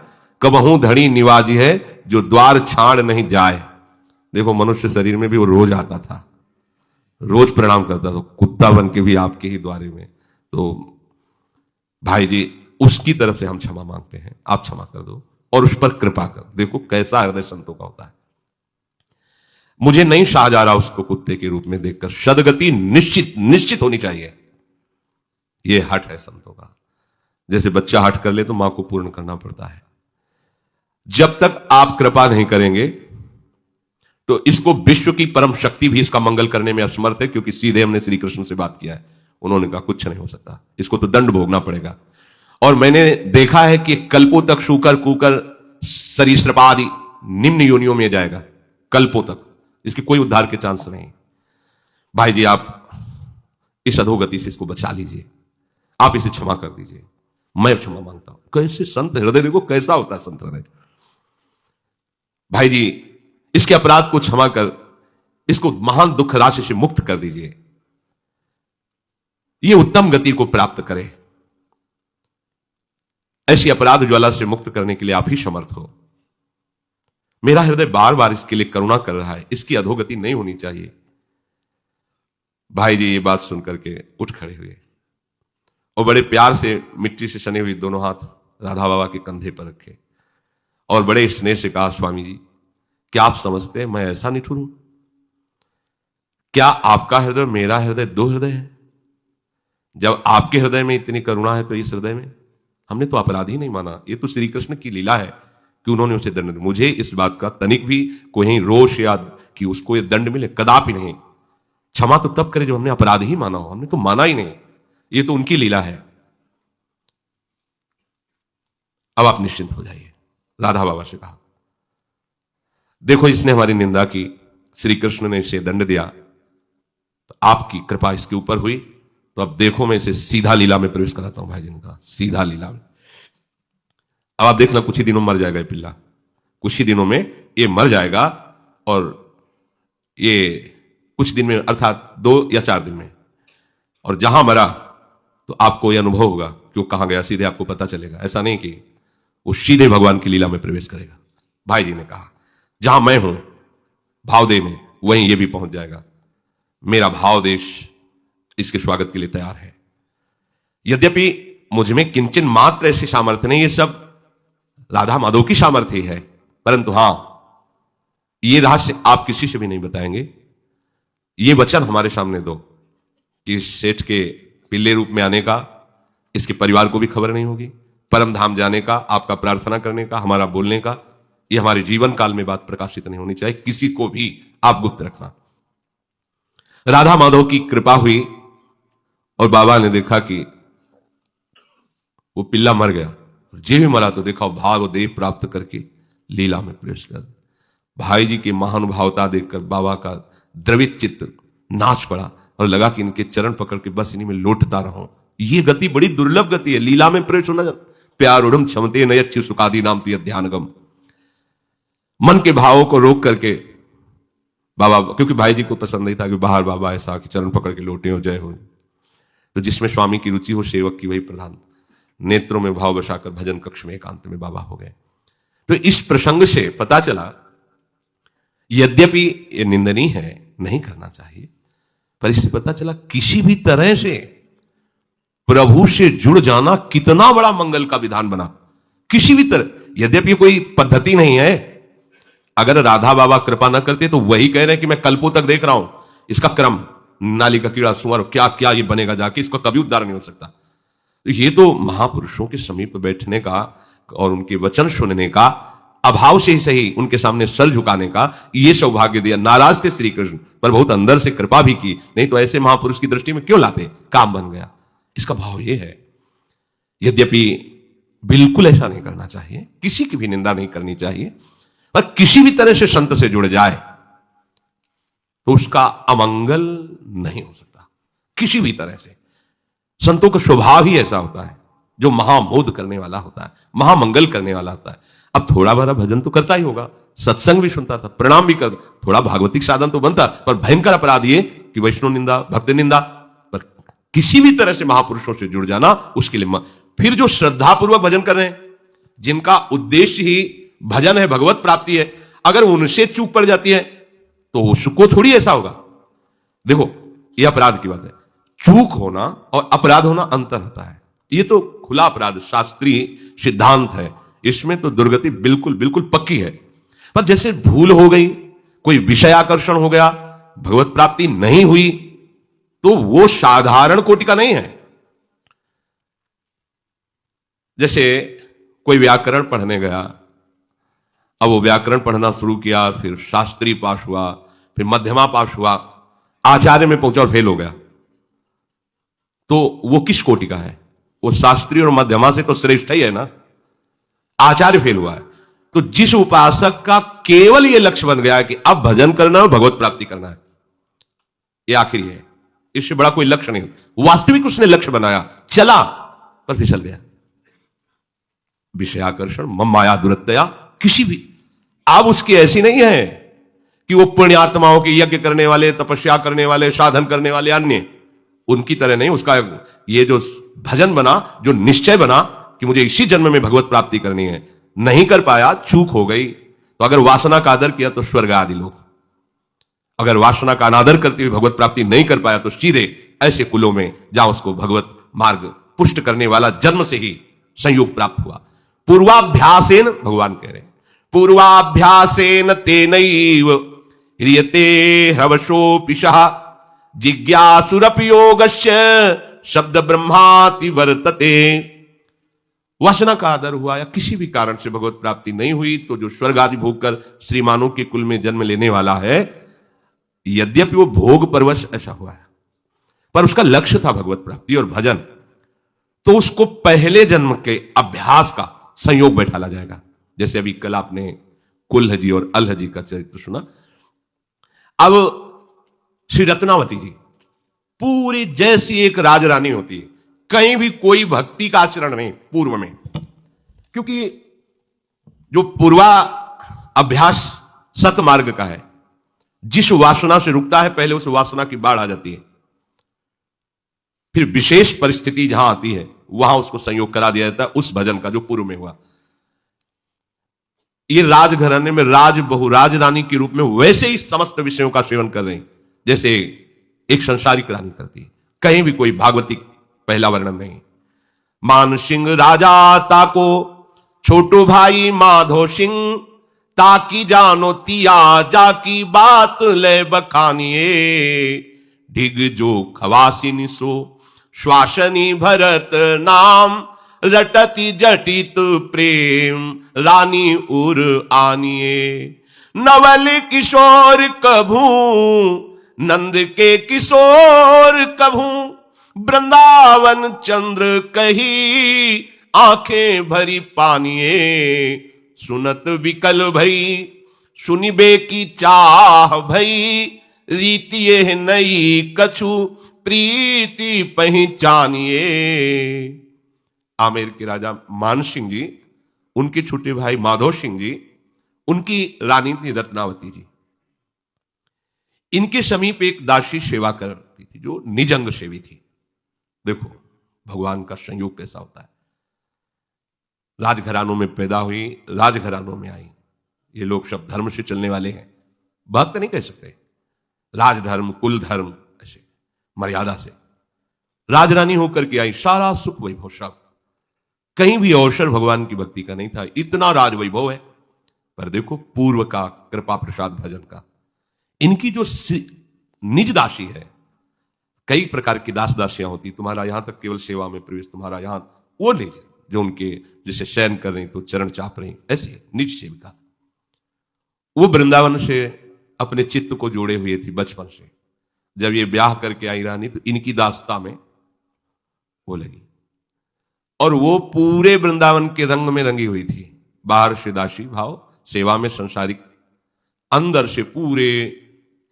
कबहू धनी निवाजी है, जो द्वार छाड़ नहीं जाए। देखो मनुष्य शरीर में भी वो रोज आता था, रोज प्रणाम करता था, कुत्ता बन के भी आपके ही द्वारे में। तो भाई जी उसकी तरफ से हम क्षमा मांगते हैं, आप क्षमा कर दो और उस पर कृपा कर। देखो कैसा हृदय संतों का होता है। मुझे नहीं शाह जा रहा उसको कुत्ते के रूप में देखकर, सदगति निश्चित होनी चाहिए। यह हठ है संतों का। जैसे बच्चा हठ कर ले तो मां को पूर्ण करना पड़ता है। जब तक आप कृपा नहीं करेंगे तो इसको विश्व की परम शक्ति भी इसका मंगल करने में असमर्थ है, क्योंकि सीधे हमने श्री कृष्ण से बात किया है, उन्होंने कहा कुछ नहीं हो सकता, इसको तो दंड भोगना पड़ेगा। और मैंने देखा है कि कल्पों तक शूकर कुकर सरीसृपादि निम्न योनियों में जाएगा, कल्पों तक, इसके कोई उद्धार के चांस नहीं। भाई जी आप इस अधोगति से इसको बचा लीजिए, आप इसे क्षमा कर दीजिए, मैं क्षमा मांगता हूं। कैसे संत हृदय, देखो कैसा होता है संत हृदय। भाई जी इसके अपराध को क्षमा कर इसको महान दुख राशि से मुक्त कर दीजिए, ये उत्तम गति को प्राप्त करे। ऐसी अपराध ज्वाला से मुक्त करने के लिए आप ही समर्थ हो। मेरा हृदय बार बार इसके लिए करुणा कर रहा है, इसकी अधोगति नहीं होनी चाहिए। भाई जी ये बात सुनकर के उठ खड़े हुए और बड़े प्यार से मिट्टी से सने हुए दोनों हाथ राधा बाबा के कंधे पर रखे और बड़े स्नेह से कहा, स्वामी जी क्या आप समझते हैं मैं ऐसा निठुर हूं? क्या आपका हृदय मेरा हृदय दो हृदय है? जब आपके हृदय में इतनी करुणा है तो इस हृदय में हमने तो अपराध ही नहीं माना। ये तो श्री कृष्ण की लीला है कि उन्होंने उसे दंड दिया। मुझे इस बात का तनिक भी कोई रोष या कि उसको ये दंड मिले, कदापि नहीं। क्षमा तो तब करे जब हमने अपराध ही माना हो, हमने तो माना ही नहीं, ये तो उनकी लीला है। अब आप निश्चिंत हो जाइए। राधा बाबा से कहा, देखो इसने हमारी निंदा की, श्री कृष्ण ने इसे दंड दिया, तो आपकी कृपा इसके ऊपर हुई, तो अब देखो मैं इसे सीधा लीला में प्रवेश कराता हूं। भाई जी ने कहा सीधा लीला में। अब आप देखना कुछ ही दिनों में मर जाएगा ये पिल्ला, कुछ ही दिनों में ये मर जाएगा, और ये कुछ दिन में अर्थात 2 या 4 दिन में, और जहां मरा तो आपको यह अनुभव होगा कि वो कहां गया, सीधे आपको पता चलेगा। ऐसा नहीं कि वो सीधे भगवान की लीला में प्रवेश करेगा। भाई जी ने कहा जहां मैं हूं भावदेह में, वहीं ये भी पहुंच जाएगा। मेरा भाव देश इसके स्वागत के लिए तैयार है। यद्यपि मुझ में किंचन मात्र ऐसी सामर्थ्य नहीं, ये सब राधा माधव की सामर्थ्य है, परंतु हां ये रहस्य आप किसी से भी नहीं बताएंगे। ये वचन हमारे सामने दो कि सेठ के पिल्ले रूप में आने का इसके परिवार को भी खबर नहीं होगी, परम धाम जाने का, आपका प्रार्थना करने का, हमारा बोलने का, ये हमारे जीवन काल में बात प्रकाशित नहीं होनी चाहिए, किसी को भी आप गुप्त रखना। राधा माधव की कृपा हुई और बाबा ने देखा कि वो पिल्ला मर गया, जे भी मरा तो देखा भाव देह प्राप्त करके लीला में प्रवेश कर। भाई जी की महानुभावता देखकर बाबा का द्रवित चित्त नाच पड़ा और लगा कि इनके चरण पकड़ के बस इन्हीं में लौटता रहूं। ये गति बड़ी दुर्लभ गति है, लीला में प्रवेश होना। प्यार उड़म क्षमते नयच्छि सुखादि नाम तिय ध्यानगम। मन के भावों को रोक करके बाबा, क्योंकि भाई जी को पसंद नहीं था कि बाहर बाबा ऐसा कि चरण पकड़ के लौटे हो, जय हो। तो जिसमें स्वामी की रुचि हो सेवक की वही प्रधान। नेत्रों में भाव बसाकर भजन कक्ष में एकांत में बाबा हो गए। तो इस प्रसंग से पता चला यद्यपि ये निंदनीय है, नहीं करना चाहिए, पर इससे पता चला किसी भी तरह से प्रभु से जुड़ जाना कितना बड़ा मंगल का विधान बना। किसी भी तरह, यद्यपि कोई पद्धति नहीं है। अगर राधा बाबा कृपा न करते तो वही कह रहे हैं कि मैं कल्पों तक देख रहा हूं, इसका क्रम नाली का कीड़ा सुअर क्या क्या ये बनेगा जाके, इसका कभी उद्धार नहीं हो सकता। ये तो महापुरुषों के समीप बैठने का और उनके वचन सुनने का, अभाव से ही सही उनके सामने सर झुकाने का ये सौभाग्य दिया। नाराज थे श्री कृष्ण, पर बहुत अंदर से कृपा भी की, नहीं तो ऐसे महापुरुष की दृष्टि में क्यों लाते, काम बन गया। इसका भाव ये है। यद्यपि बिल्कुल ऐसा नहीं करना चाहिए, किसी की भी निंदा नहीं करनी चाहिए, पर किसी भी तरह से संत से जुड़ जाए तो उसका अमंगल नहीं हो सकता किसी भी तरह से। संतों का स्वभाव ही ऐसा होता है जो महामोद करने वाला होता है, महामंगल करने वाला होता है। अब थोड़ा बड़ा भजन तो करता ही होगा, सत्संग भी सुनता था, प्रणाम भी करता, थोड़ा भागवतिक साधन तो बनता, पर भयंकर अपराध ये कि वैष्णव निंदा, भक्त निंदा। पर किसी भी तरह से महापुरुषों से जुड़ जाना उसके लिए। फिर जो श्रद्धापूर्वक भजन कर रहे हैं, जिनका उद्देश्य ही भजन है, भगवत प्राप्ति है, अगर उनसे चूक पड़ जाती है तो उसको थोड़ी ऐसा होगा। देखो ये अपराध की बात है, चूक होना और अपराध होना अंतर होता है। ये तो खुला अपराध शास्त्रीय सिद्धांत है, इसमें तो दुर्गति बिल्कुल बिल्कुल पक्की है। पर जैसे भूल हो गई, कोई विषय आकर्षण हो गया, भगवत प्राप्ति नहीं हुई, तो वो साधारण कोटि का नहीं है। जैसे कोई व्याकरण पढ़ने गया, अब वो व्याकरण पढ़ना शुरू किया, फिर शास्त्री पास हुआ, फिर मध्यमा पास हुआ, आचार्य में पहुंचा और फेल हो गया, तो वो किस कोटि का है? वो शास्त्री और मध्यमा से तो श्रेष्ठ ही है ना, आचार्य फेल हुआ है। तो जिस उपासक का केवल ये लक्ष्य बन गया है कि अब भजन करना है, भगवत प्राप्ति करना है, ये आखिरी है, इससे बड़ा कोई लक्ष्य नहीं। वास्तविक उसने लक्ष्य बनाया, चला पर फिसल गया। विषयाकर्षण मम माया दुरत्तया, किसी भी अब उसकी ऐसी नहीं है कि वो पुण्यात्माओं के यज्ञ करने वाले, तपस्या करने वाले, साधन करने वाले अन्य, उनकी तरह नहीं। उसका ये जो भजन बना, जो निश्चय बना कि मुझे इसी जन्म में भगवत प्राप्ति करनी है, नहीं कर पाया, चूक हो गई, तो अगर वासना का आदर किया तो स्वर्ग आदि लोग, अगर वासना का अनादर करते हुए भगवत प्राप्ति नहीं कर पाया तो सीधे ऐसे कुलों में जहां उसको भगवत मार्ग पुष्ट करने वाला जन्म से ही संयोग प्राप्त हुआ। पूर्वाभ्यासेन, भगवान कह रहे हैं, पूर्वाभ्यासेन तेनैव ह्रियते ह्रवशोऽपिशः जिज्ञासुरपि योगस्य शब्द ब्रह्माति वर्तते। वासना का आदर हुआ या किसी भी कारण से भगवत प्राप्ति नहीं हुई, तो जो स्वर्ग आदि भोग कर श्रीमानों के कुल में जन्म लेने वाला है, यद्यपि वो भोग परवश ऐसा हुआ है, पर उसका लक्ष्य था भगवत प्राप्ति और भजन, तो उसको पहले जन्म के अभ्यास का संयोग बैठाला जाएगा। जैसे अभी कल आपने कुल्ह जी और अल्ह जी का चरित्र सुना। अब श्री रत्नावती जी पूरी जैसी एक राजरानी होती है, कहीं भी कोई भक्ति का आचरण नहीं पूर्व में, क्योंकि जो पूर्वा अभ्यास सतमार्ग का है, जिस वासना से रुकता है पहले उस वासना की बाढ़ आ जाती है, फिर विशेष परिस्थिति जहां आती है वहां उसको संयोग करा दिया जाता है उस भजन का जो पूर्व में हुआ। ये राजघराने में राज बहु राज रानी के रूप में वैसे ही समस्त विषयों का सेवन कर रहे हैं जैसे एक संसारिक रानी करती है, कहीं भी कोई भागवतिक पहला वर्णन नहीं। मान सिंह राजा ताको छोटो भाई माधो सिंह, ताकि जानो तिया जाकी बात ले बखानिए, ढिग जो खवासिनी सो श्वासनी भरत नाम, रटति जटित प्रेम रानी उर आनिए। नवल किशोर कभू नंद के किशोर कभू, वृंदावन चंद्र कही आंखें भरी पानिए। सुनत विकल भई सुनिबे की चाह भई, रीति ये नई कछु प्रीति पहचानिए। आमेर के राजा मान सिंह जी, उनके छोटे भाई माधो सिंह जी, उनकी रानी थी रत्नावती जी। इनके समीप एक दासी सेवा करती थी जो निजंग सेवी थी। देखो भगवान का संयोग कैसा होता है। राजघरानों में पैदा हुई, राजघरानों में आई। ये लोग सब धर्म से चलने वाले हैं, भक्त नहीं कह सकते। राजधर्म, कुल धर्म, ऐसे मर्यादा से राजरानी होकर के आई। सारा सुख वैभव सब, कहीं भी अवसर भगवान की भक्ति का नहीं था। इतना राज वैभव है, पर देखो पूर्व का कृपा प्रसाद भजन का। इनकी जो निज दासी है कई प्रकार की दास दासियां होती, तुम्हारा यहां तक केवल सेवा में प्रवेश, तुम्हारा यहां, वो नहीं, जो उनके जैसे शयन कर रही तो चरण चाप रही, ऐसे निज सेविका। वो वृंदावन से अपने चित्त को जोड़े हुए थी बचपन से। जब ये ब्याह करके आई रानी तो इनकी दासता में वो लगी, और वो पूरे वृंदावन के रंग में रंगी हुई थी। बाहर से दासी भाव, सेवा में संसारिक, अंदर से पूरे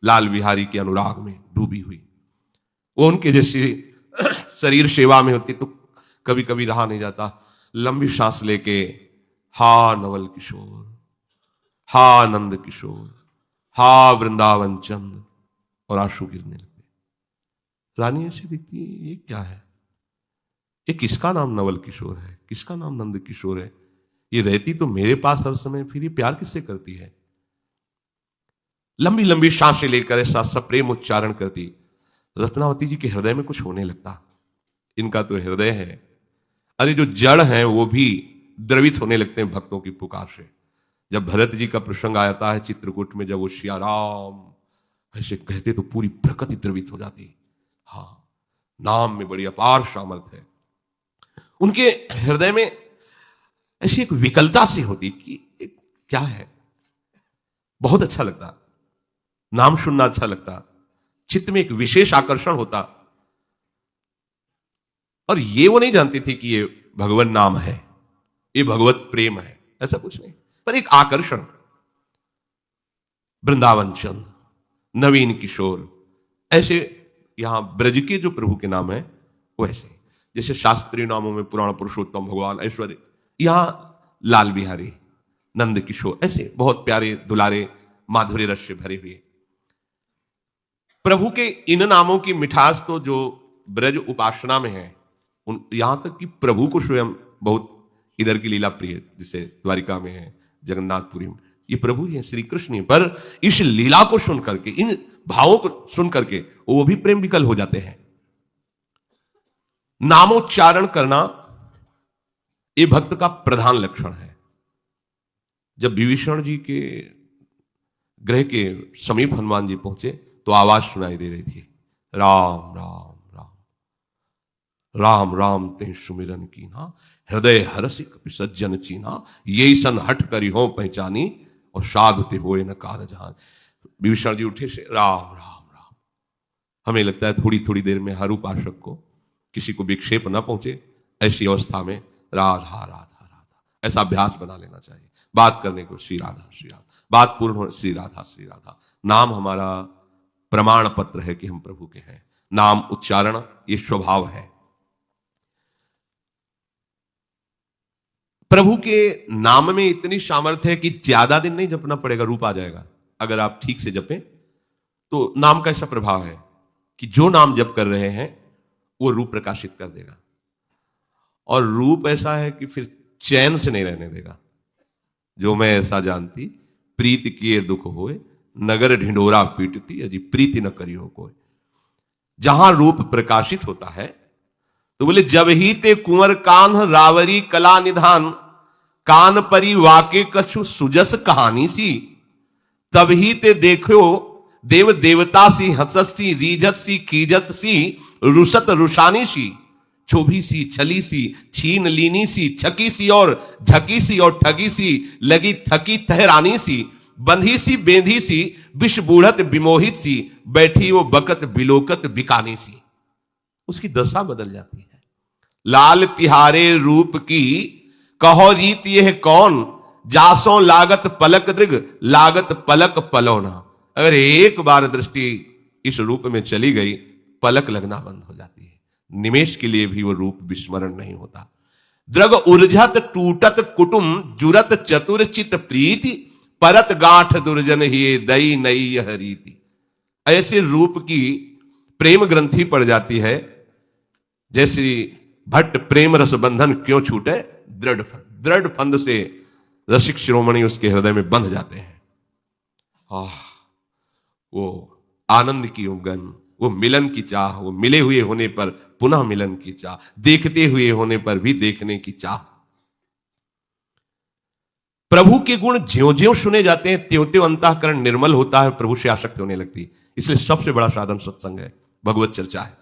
लाल बिहारी के अनुराग में डूबी हुई। वो उनके जैसे शरीर सेवा में होती तो कभी कभी रहा नहीं जाता, लंबी सांस लेके हा नवल किशोर, हा नंद किशोर, हा वृंदावन चंद, और आंसू गिरने लगे। रानी ऐसी दिखती है, ये क्या है? ये किसका नाम नवल किशोर है, किसका नाम नंद किशोर है? ये रहती तो मेरे पास हर समय, फिर ये प्यार किससे करती है? लंबी लंबी सांसें लेकर ऐसा सप्रेम उच्चारण करती। रत्नावती जी के हृदय में कुछ होने लगता। इनका तो हृदय है, अरे जो जड़ हैं वो भी द्रवित होने लगते हैं भक्तों की पुकार से। जब भरत जी का प्रसंग आता है चित्रकूट में, जब वो सिया राम ऐसे कहते तो पूरी प्रकृति द्रवित हो जाती। हाँ, नाम में बड़ी अपार सामर्थ्य है। उनके हृदय में ऐसी एक विकलता सी होती कि क्या है, बहुत अच्छा लगता, नाम सुनना अच्छा लगता, चित्त में एक विशेष आकर्षण होता। और ये वो नहीं जानती थी कि ये भगवान नाम है, ये भगवत प्रेम है, ऐसा कुछ नहीं, पर एक आकर्षण। वृंदावन चंद, नवीन किशोर, ऐसे यहां ब्रज के जो प्रभु के नाम है वैसे, जैसे शास्त्रीय नामों में पुराण पुरुषोत्तम भगवान ऐश्वर्य, यहां लाल बिहारी, नंद किशोर, ऐसे बहुत प्यारे दुलारे माधुर्य रस से भरे हुए प्रभु के इन नामों की मिठास तो जो ब्रज उपासना में है, यहां तक कि प्रभु को स्वयं बहुत इधर की लीला प्रिय, जिसे द्वारिका में है, जगन्नाथपुरी में, ये प्रभु ही है, श्री कृष्ण ही। पर इस लीला को सुन करके, इन भावों को सुन करके वो भी प्रेम विकल हो जाते हैं। नामोच्चारण करना ये भक्त का प्रधान लक्षण है। जब विभीषण जी के गृह के समीप हनुमान जी पहुंचे तो आवाज सुनाई दे रही थी, राम राम राम राम राम ते सुमिरन कीन्हा, हृदय हरसिक सज्जन चीन्हा, ये सन हट करी हो पहचानी, और साधते हुए न कार जहान। विभीषण जी उठे से राम राम राम। हमें लगता है थोड़ी थोड़ी देर में हर उपासक को किसी को विक्षेप न पहुंचे, ऐसी अवस्था में राधा राधा राधा ऐसा अभ्यास बना लेना चाहिए। बात करने को श्री राधा श्री राधा, बात पूर्ण हो श्री राधा श्री राधा। नाम हमारा प्रमाण पत्र है कि हम प्रभु के हैं। नाम उच्चारण ये स्वभाव है। प्रभु के नाम में इतनी सामर्थ्य है कि ज्यादा दिन नहीं जपना पड़ेगा, रूप आ जाएगा। अगर आप ठीक से जपें तो नाम का ऐसा प्रभाव है कि जो नाम जप कर रहे हैं वो रूप प्रकाशित कर देगा, और रूप ऐसा है कि फिर चैन से नहीं रहने देगा। जो मैं ऐसा जानती, प्रीति किए दुख होए, नगर ढिंडोरा पीटती, अजी प्रीति न करियो कोई। जहां रूप प्रकाशित होता है तो बोले, जब ही ते कुंवर कान्ह रावरी कला निधान, कान परी वाके कछु सुजस कहानी सी, तब ही ते देखो देव देवता सी, हंसत सी, रीझत सी, कीजत सी, रुसत रुशानी सी, छोभी सी, छली सी, छीन लीनी सी, छकी सी और झकी सी और ठगी सी, लगी थकी तहरानी सी, बंधी सी बेंधी सी, विष बूढ़त विमोहित सी, बैठी वो बकत बिलोकत बिकानी सी। उसकी दशा बदल जाती है। लाल तिहारे रूप की कहो रीत यह कौन, जासों लागत पलक दृग, लागत पलक पलौना। अगर एक बार दृष्टि इस रूप में चली गई, पलक लगना बंद हो जाती है। निमेष के लिए भी वो रूप विस्मरण नहीं होता। द्रग उर्झत टूटत कुटुम, जुरत चतुर चित प्रीति, परत गांठ दुर्जन ही दई नई यह रीति। ऐसे रूप की प्रेम ग्रंथि पड़ जाती है, जैसे भट्ट प्रेम रस बंधन क्यों छूटे, दृढ़ फंद से रसिक शिरोमणि उसके हृदय में बंध जाते हैं। वो आनंद की उगन, वो मिलन की चाह, वो मिले हुए होने पर पुनः मिलन की चाह, देखते हुए होने पर भी देखने की चाह। प्रभु के गुण ज्यों ज्यों सुने जाते हैं त्यों त्यों अंतःकरण निर्मल होता है, प्रभु से आसक्त होने लगती। इसलिए सबसे बड़ा साधन सत्संग है, भगवत चर्चा है।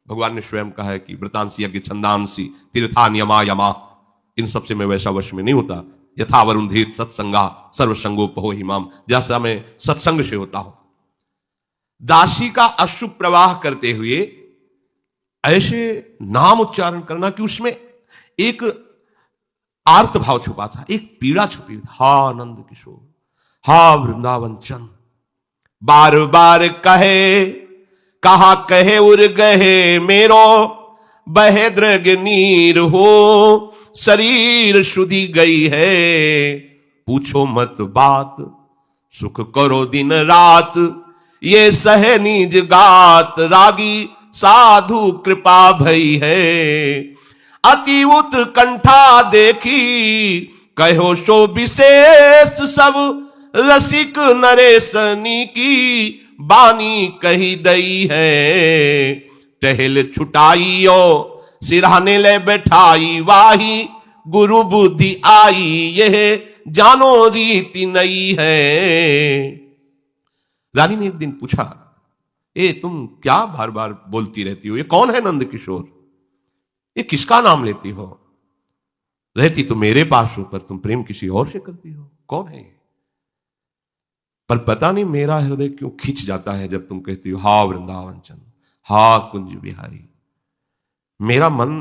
भगवान ने स्वयं कहा है कि व्रतांसी यज्ञ छंदांसी तीर्थान यमा यमा, इन सबसे मैं वैसा वश में नहीं होता। यथा वरुंधीत सत्संगा सर्वसंगोपहो हिमाम, जैसा मैं सत्संग से होता हूं। दासी का अश्रु प्रवाह करते हुए ऐसे नाम उच्चारण करना कि उसमें एक आर्त भाव छुपा था, एक पीड़ा छुपी था। हा नंद किशोर, हा वृंदावन चंद, बार बार कहे कहा कहे उर गहे मेरो, बहे द्रग नीर हो शरीर शुद्धि गई है। पूछो मत बात सुख करो दिन रात, ये सह निज गात रागी साधु कृपा भई है। अति उत्कंठा देखी कहो सो विशेष, सब रसिक नरेशनी की बानी कही दई है। टहल छुटाइयो सिरहाने ले बैठाई, वाही गुरु बुद्धि आई, यह जानो रीति नई है। रानी ने एक दिन पूछा, ए तुम क्या बार बार बोलती रहती हो, ये कौन है नंद किशोर, ये किसका नाम लेती हो? रहती तो मेरे पास हो पर तुम प्रेम किसी और से करती हो, कौन है? पर पता नहीं मेरा हृदय क्यों खिंच जाता है जब तुम कहती हो हा वृंदावन चंद, हा कुंज बिहारी। मेरा मन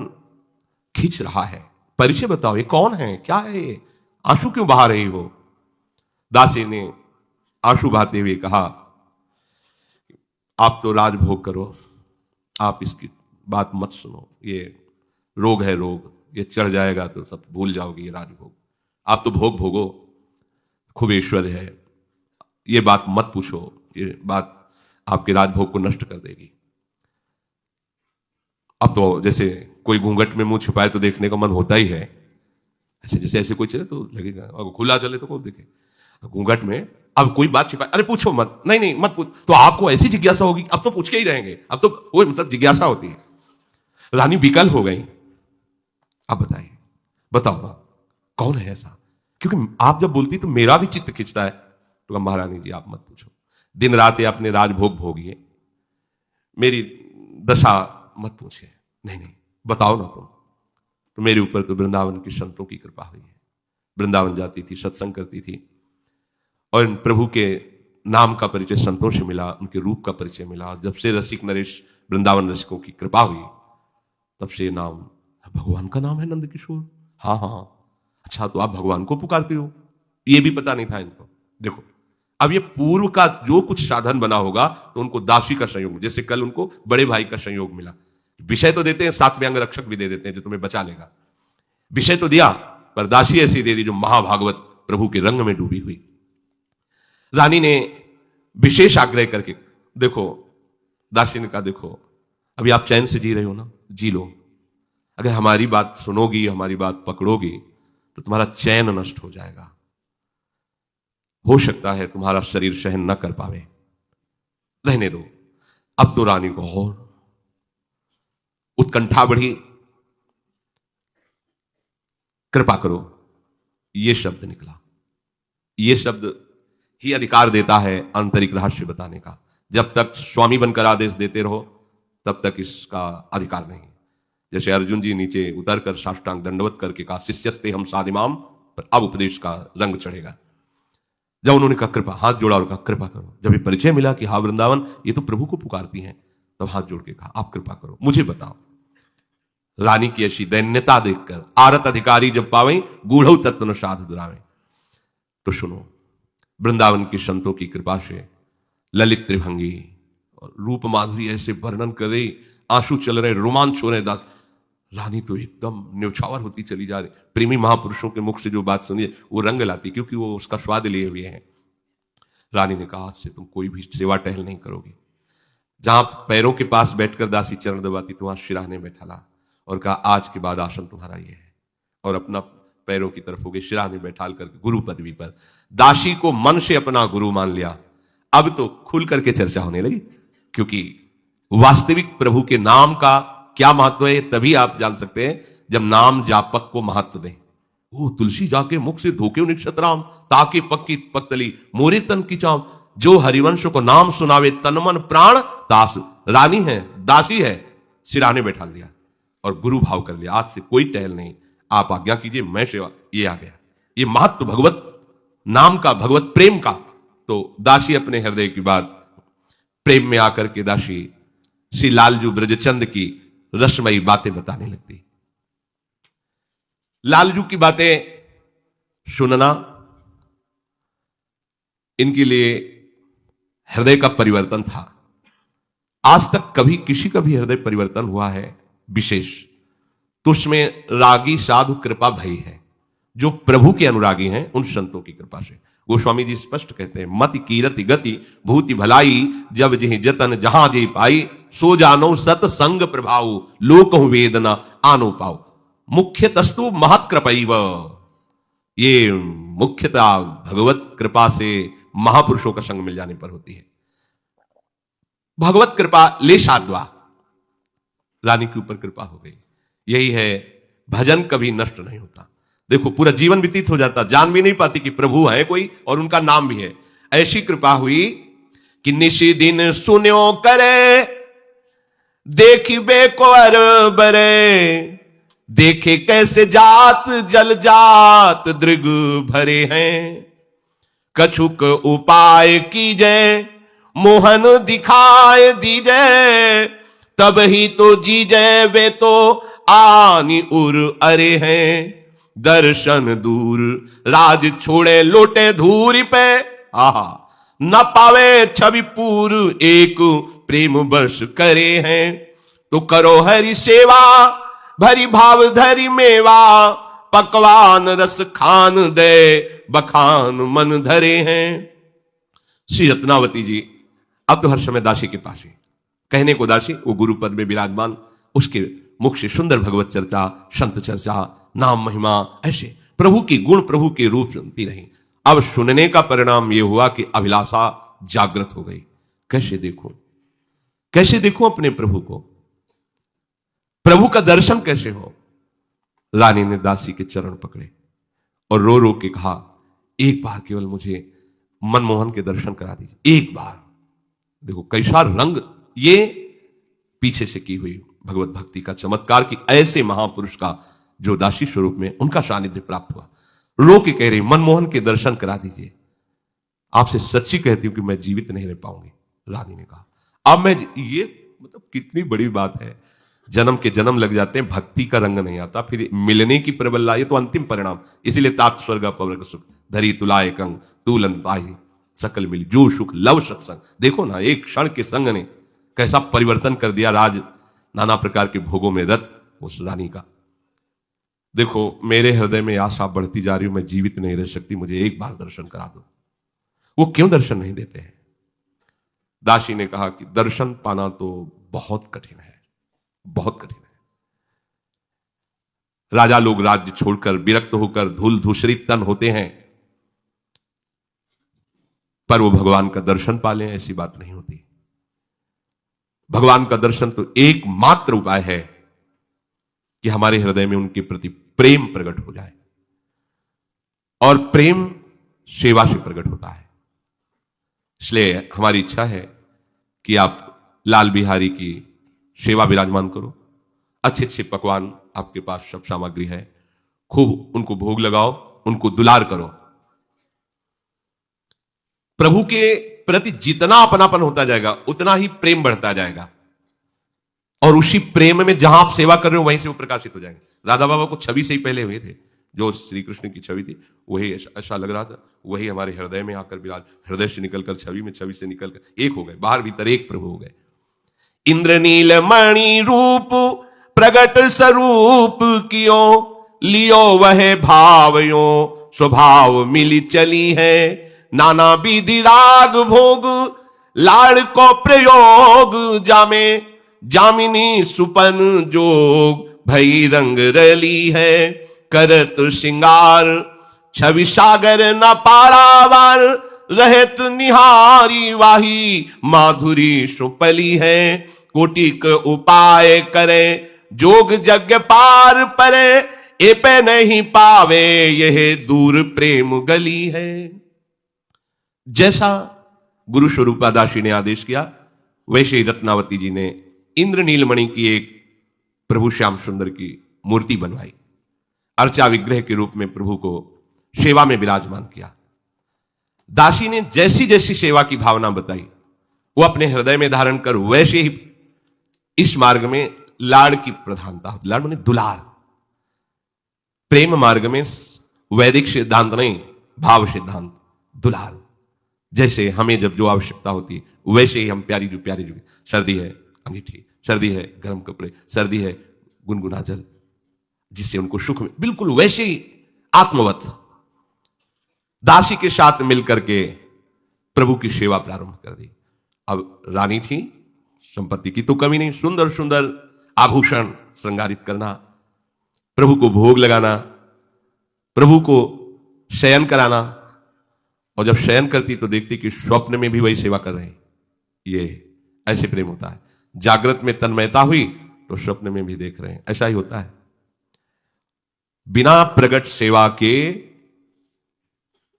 खिंच रहा है, परिचय बताओ, ये कौन है, क्या है ये? आंसू क्यों बहा रही हो? दासी ने आंसू बहाते हुए कहा, आप तो राजभोग करो, आप इसकी बात मत सुनो, ये रोग है रोग, ये चढ़ जाएगा तो सब भूल जाओगे ये राजभोग। आप तो भोग भोगो, खूब ऐश्वर्य है, ये बात मत पूछो, ये बात आपके राजभोग को नष्ट कर देगी। अब तो जैसे कोई घूंघट में मुंह छुपाए तो देखने का मन होता ही है, ऐसे जैसे ऐसे कोई चले तो लगेगा, और खुला चले तो कौन देखे। घूंघट में अब कोई बात छिपाए, अरे पूछो मत, नहीं नहीं मत पूछ, तो आपको ऐसी जिज्ञासा होगी, अब तो पूछ के ही रहेंगे, अब तो वो मतलब जिज्ञासा होती है। रानी विकल हो गई, अब बताइए, बताओ ना कौन है ऐसा, क्योंकि आप जब बोलती तो मेरा भी चित्त खिंचता है। तो महारानी जी आप मत पूछो, दिन रात अपने राजभोग भोगिए, मेरी दशा मत पूछिए, नहीं नहीं बताओ ना तुम। तो मेरे ऊपर तो वृंदावन के संतों की कृपा हुई है। वृंदावन जाती थी, सत्संग करती थी, और प्रभु के नाम का परिचय संतों से मिला, उनके रूप का परिचय मिला। जब से रसिक नरेश वृंदावन रसिकों की कृपा हुई, तब से नाम भगवान का नाम है नंद किशोर। हाँ हाँ, अच्छा तो आप भगवान को पुकारते हो, ये भी पता नहीं था इनको। देखो अब ये पूर्व का जो कुछ साधन बना होगा, तो उनको दासी का संयोग, जैसे कल उनको बड़े भाई का संयोग मिला। विषय तो देते हैं, साथ में अंग रक्षक भी दे देते हैं जो तुम्हें बचा लेगा। विषय तो दिया, पर दासी ऐसी दे दी जो महाभागवत प्रभु के रंग में डूबी हुई। रानी ने विशेष आग्रह करके, देखो दासी ने कहा, देखो अभी आप चैन से जी रहे हो ना, जी लो, अगर हमारी बात सुनोगी, हमारी बात पकड़ोगी, तो तुम्हारा चैन नष्ट हो जाएगा। हो सकता है तुम्हारा शरीर सहन न कर पावे, रहने दो। अब तो रानी को और उत्कंठा बढ़ी, कृपा करो, यह शब्द निकला। यह शब्द ही अधिकार देता है आंतरिक रहस्य बताने का। जब तक स्वामी बनकर आदेश देते रहो, तब तक इसका अधिकार नहीं। जैसे अर्जुन जी नीचे उतरकर साष्टांग दंडवत करके कहा, शिष्यस्ते हम साधिमाम, पर अब उपदेश का रंग चढ़ेगा। जब उन्होंने कहा कृपा, हाथ जोड़ा और कहा कृपा करो, जब ये परिचय मिला कि हाँ वृंदावन ये तो प्रभु को पुकारती हैं, तब हाथ जोड़ के कहा आप कृपा करो, मुझे बताओ। रानी की ऐसी दैन्यता देखकर आरत अधिकारी जब पावे, गूढ़ तत्व न साध दुरावे। तो सुनो, वृंदावन के संतों की कृपा से ललित त्रिभंगी और रूप माधुरी ऐसे वर्णन कर रही, आंसू चल रहे, रोमांच हो रहे। दास रानी तो एकदम न्यौछावर होती चली जा रही। प्रेमी महापुरुषों के मुख से जो बात सुनिए वो रंग लाती, क्योंकि वो उसका स्वाद लिए हुए हैं। रानी ने कहा, आज से तुम कोई भी सेवा टहल नहीं करोगी। जहां पैरों के पास बैठकर दासी चरण दबाती, तो वहां शिराने बैठा ला और कहा आज के बाद आसन तुम्हारा ये है, और अपना पैरों की तरफ हो गए, शिराने बैठाल करके गुरु पदवी पर दासी को मन से अपना गुरु मान लिया। अब तो खुल करके चर्चा होने लगी, क्योंकि वास्तविक प्रभु के नाम का क्या महत्व है तभी आप जान सकते हैं जब नाम जापक को महत्व दें। वो तुलसी जाके मुख से धोके निक्षतराम, ताके पक्की पक्तली मोरे तन की चाम, जो हरिवंश को नाम सुनावे तन मन प्राण तास। रानी है, दासी है, सिराने बैठा दिया और गुरु भाव कर लिया, आज से कोई टहल नहीं, आप आज्ञा कीजिए, मैं सेवा। ये आ गया, ये महत्व भगवत नाम का, भगवत प्रेम का। तो दासी अपने हृदय की बात प्रेम में आकर के दासी श्री लालजू ब्रजचंद की रसमयी बातें बताने लगती। लालजू की बातें सुनना इनके लिए हृदय का परिवर्तन था। आज तक कभी किसी का भी हृदय परिवर्तन हुआ है विशेष तो उसमें रागी साधु कृपा भई है। जो प्रभु के अनुरागी हैं उन संतों की कृपा से। गोस्वामी जी स्पष्ट कहते हैं, मति कीरति गति भूति भलाई, जब जिहि जतन जहां जे पाई, सो जानो सतसंग प्रभाव, लोक वेदना आनो पाओ। मुख्यतस्तु महत कृपैव, ये मुख्यतः भगवत कृपा से महापुरुषों का संग मिल जाने पर होती है। भगवत कृपा ले साधवा, रानी के ऊपर कृपा हो गई। यही है, भजन कभी नष्ट नहीं होता। देखो पूरा जीवन व्यतीत हो जाता, जान भी नहीं पाती कि प्रभु है कोई और उनका नाम भी है। ऐसी कृपा हुई कि निशी दिन सुन्यो करे, देखिबे को अर बरे, देखे कैसे जात जल जात दृग भरे हैं। कछुक उपाय कीजे मोहन दिखाए दीजे, तब ही तो जीजे वे तो आनी उर अरे हैं। दर्शन दूर राज छोड़े लोटे धूरी पे, आहा न पावे छवि पूर एक प्रेम वर्ष करे हैं। तो करो हरि सेवा भरी भाव धरी मेवा, पकवान रस खान दे बखान मन धरे हैं। श्री रत्नावती जी अब तो हर समय दासी के पास ही, कहने को दासी, वो गुरु पद में विराजमान, उसके मुख से सुंदर भगवत चर्चा, संत चर्चा, नाम महिमा, ऐसे प्रभु की गुण, प्रभु के रूप सुनती रही। अब सुनने का परिणाम यह हुआ कि अभिलाषा जागृत हो गई। कैसे देखूं, कैसे देखूं अपने प्रभु को, प्रभु का दर्शन कैसे हो। रानी ने दासी के चरण पकड़े और रो रो के कहा, एक बार केवल मुझे मनमोहन के दर्शन करा दीजिए, एक बार। देखो कैसा रंग, ये पीछे से की हुई भगवत भक्ति का चमत्कार कि ऐसे महापुरुष का जो दासी स्वरूप में उनका सानिध्य प्राप्त हुआ। रो के कह रही, मनमोहन के दर्शन करा दीजिए, आपसे सच्ची कहती हूं कि मैं जीवित नहीं रह पाऊंगी। रानी ने कहा, अब मैं, ये मतलब कितनी बड़ी बात है। जन्म के जन्म लग जाते हैं, भक्ति का रंग नहीं आता, फिर मिलने की प्रबल लाए तो अंतिम परिणाम। इसीलिए तात स्वर्ग पवर्ग सुख धरी तुलाए कंग तूलन पाई, सकल मिली जो सुख लव सत्संग। देखो ना, एक क्षण के संग ने कैसा परिवर्तन कर दिया राज नाना प्रकार के भोगों में रत उस रानी का। देखो मेरे हृदय में आशा बढ़ती जा रही हूं, मैं जीवित नहीं रह सकती, मुझे एक बार दर्शन करा दो। वो क्यों दर्शन नहीं देते हैं? दासी ने कहा कि दर्शन पाना तो बहुत कठिन है, बहुत कठिन है। राजा लोग राज्य छोड़कर विरक्त होकर धूल धूसरित तन होते हैं, पर वो भगवान का दर्शन पा लें ऐसी बात नहीं होती। भगवान का दर्शन तो एकमात्र उपाय है कि हमारे हृदय में उनके प्रति प्रेम प्रकट हो जाए, और प्रेम सेवा से प्रकट होता है। इसलिए हमारी इच्छा है कि आप लाल बिहारी की सेवा विराजमान करो। अच्छे अच्छे पकवान आपके पास सब सामग्री है, खूब उनको भोग लगाओ, उनको दुलार करो। प्रभु के प्रति जितना अपनापन होता जाएगा उतना ही प्रेम बढ़ता जाएगा, और उसी प्रेम में जहां आप सेवा कर रहे हो वहीं से वो प्रकाशित हो जाएंगे। राधा बाबा को छवि से ही पहले हुए थे, जो श्री कृष्ण की छवि थी वही ऐसा लग रहा था, वही हमारे हृदय में आकर विराज, हृदय से निकलकर छवि में, छवि से निकलकर एक हो गए, बाहर भीतर एक प्रभु हो गए। इंद्रनील मणि रूप प्रगट स्वरूप कियो, लियो वह भावयो स्वभाव मिली चली है। नाना विधि राग भोग लाड़ को प्रयोग, जामे जामिनी सुपन जोग भई रंग रली है। करत श्रृंगार छवि सागर न पारावार, रहत निहारी वाही माधुरी सुपली है। कोटिक उपाय करे जोग जग पार परे, ए पे नहीं पावे यह दूर प्रेम गली है। जैसा गुरु स्वरूपा दासी ने आदेश किया, वैसे ही रत्नावती जी ने इंद्र नीलमणि की एक प्रभु श्याम सुंदर की मूर्ति बनवाई, अर्चा विग्रह के रूप में प्रभु को सेवा में विराजमान किया। दासी ने जैसी जैसी सेवा की भावना बताई वो अपने हृदय में धारण कर वैसे ही इस मार्ग में लाड़ की प्रधानता होती। लाड़ माने दुलार। प्रेम मार्ग में वैदिक सिद्धांत नहीं, भाव सिद्धांत, दुलार। जैसे हमें जब जो आवश्यकता होती है वैसे ही हम प्यारी जो सर्दी है अंगीठी, सर्दी है गर्म कपड़े, सर्दी है गुनगुना जल, जिससे उनको सुख में, बिल्कुल वैसे ही आत्मवत दासी के साथ मिलकर के प्रभु की सेवा प्रारंभ कर दी। अब रानी थी, संपत्ति की तो कमी नहीं, सुंदर सुंदर आभूषण श्रृंगारित करना, प्रभु को भोग लगाना, प्रभु को शयन कराना, और जब शयन करती तो देखती कि स्वप्न में भी वही सेवा कर रहे हैं। ये ऐसे प्रेम होता है। जागृत में तन्मयता हुई तो स्वप्न में भी देख रहे हैं, ऐसा ही होता है। बिना प्रगट सेवा के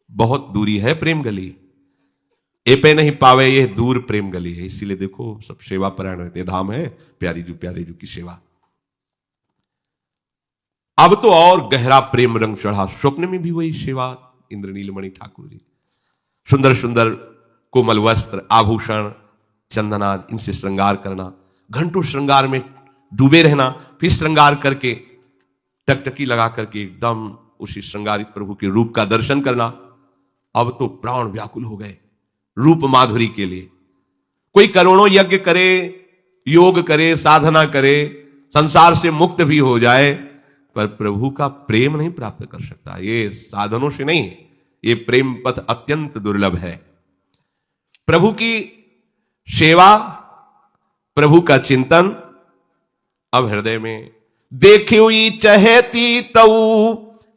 बहुत दूरी है प्रेम गली, ए पे नहीं पावे ये दूर प्रेम गली है। इसीलिए देखो सब सेवा परायण रहते, धाम है प्यारी जू की सेवा। अब तो और गहरा प्रेम रंग चढ़ा, स्वप्न में भी वही सेवा। इंद्रनीलमणि ठाकुर जी सुंदर सुंदर कोमल वस्त्र, आभूषण, चंदनाद, इनसे श्रृंगार करना, घंटों श्रृंगार में डूबे रहना, फिर श्रृंगार करके टकटकी लगा करके एकदम उसी श्रृंगारित प्रभु के रूप का दर्शन करना। अब तो प्राण व्याकुल हो गए रूप माधुरी के लिए। कोई करोड़ों यज्ञ करे, योग करे, साधना करे, संसार से मुक्त भी हो जाए, पर प्रभु का प्रेम नहीं प्राप्त कर सकता। ये साधनों से नहीं, ये प्रेम पथ अत्यंत दुर्लभ है। प्रभु की सेवा, प्रभु का चिंतन अब हृदय में। देखी चहेती तऊ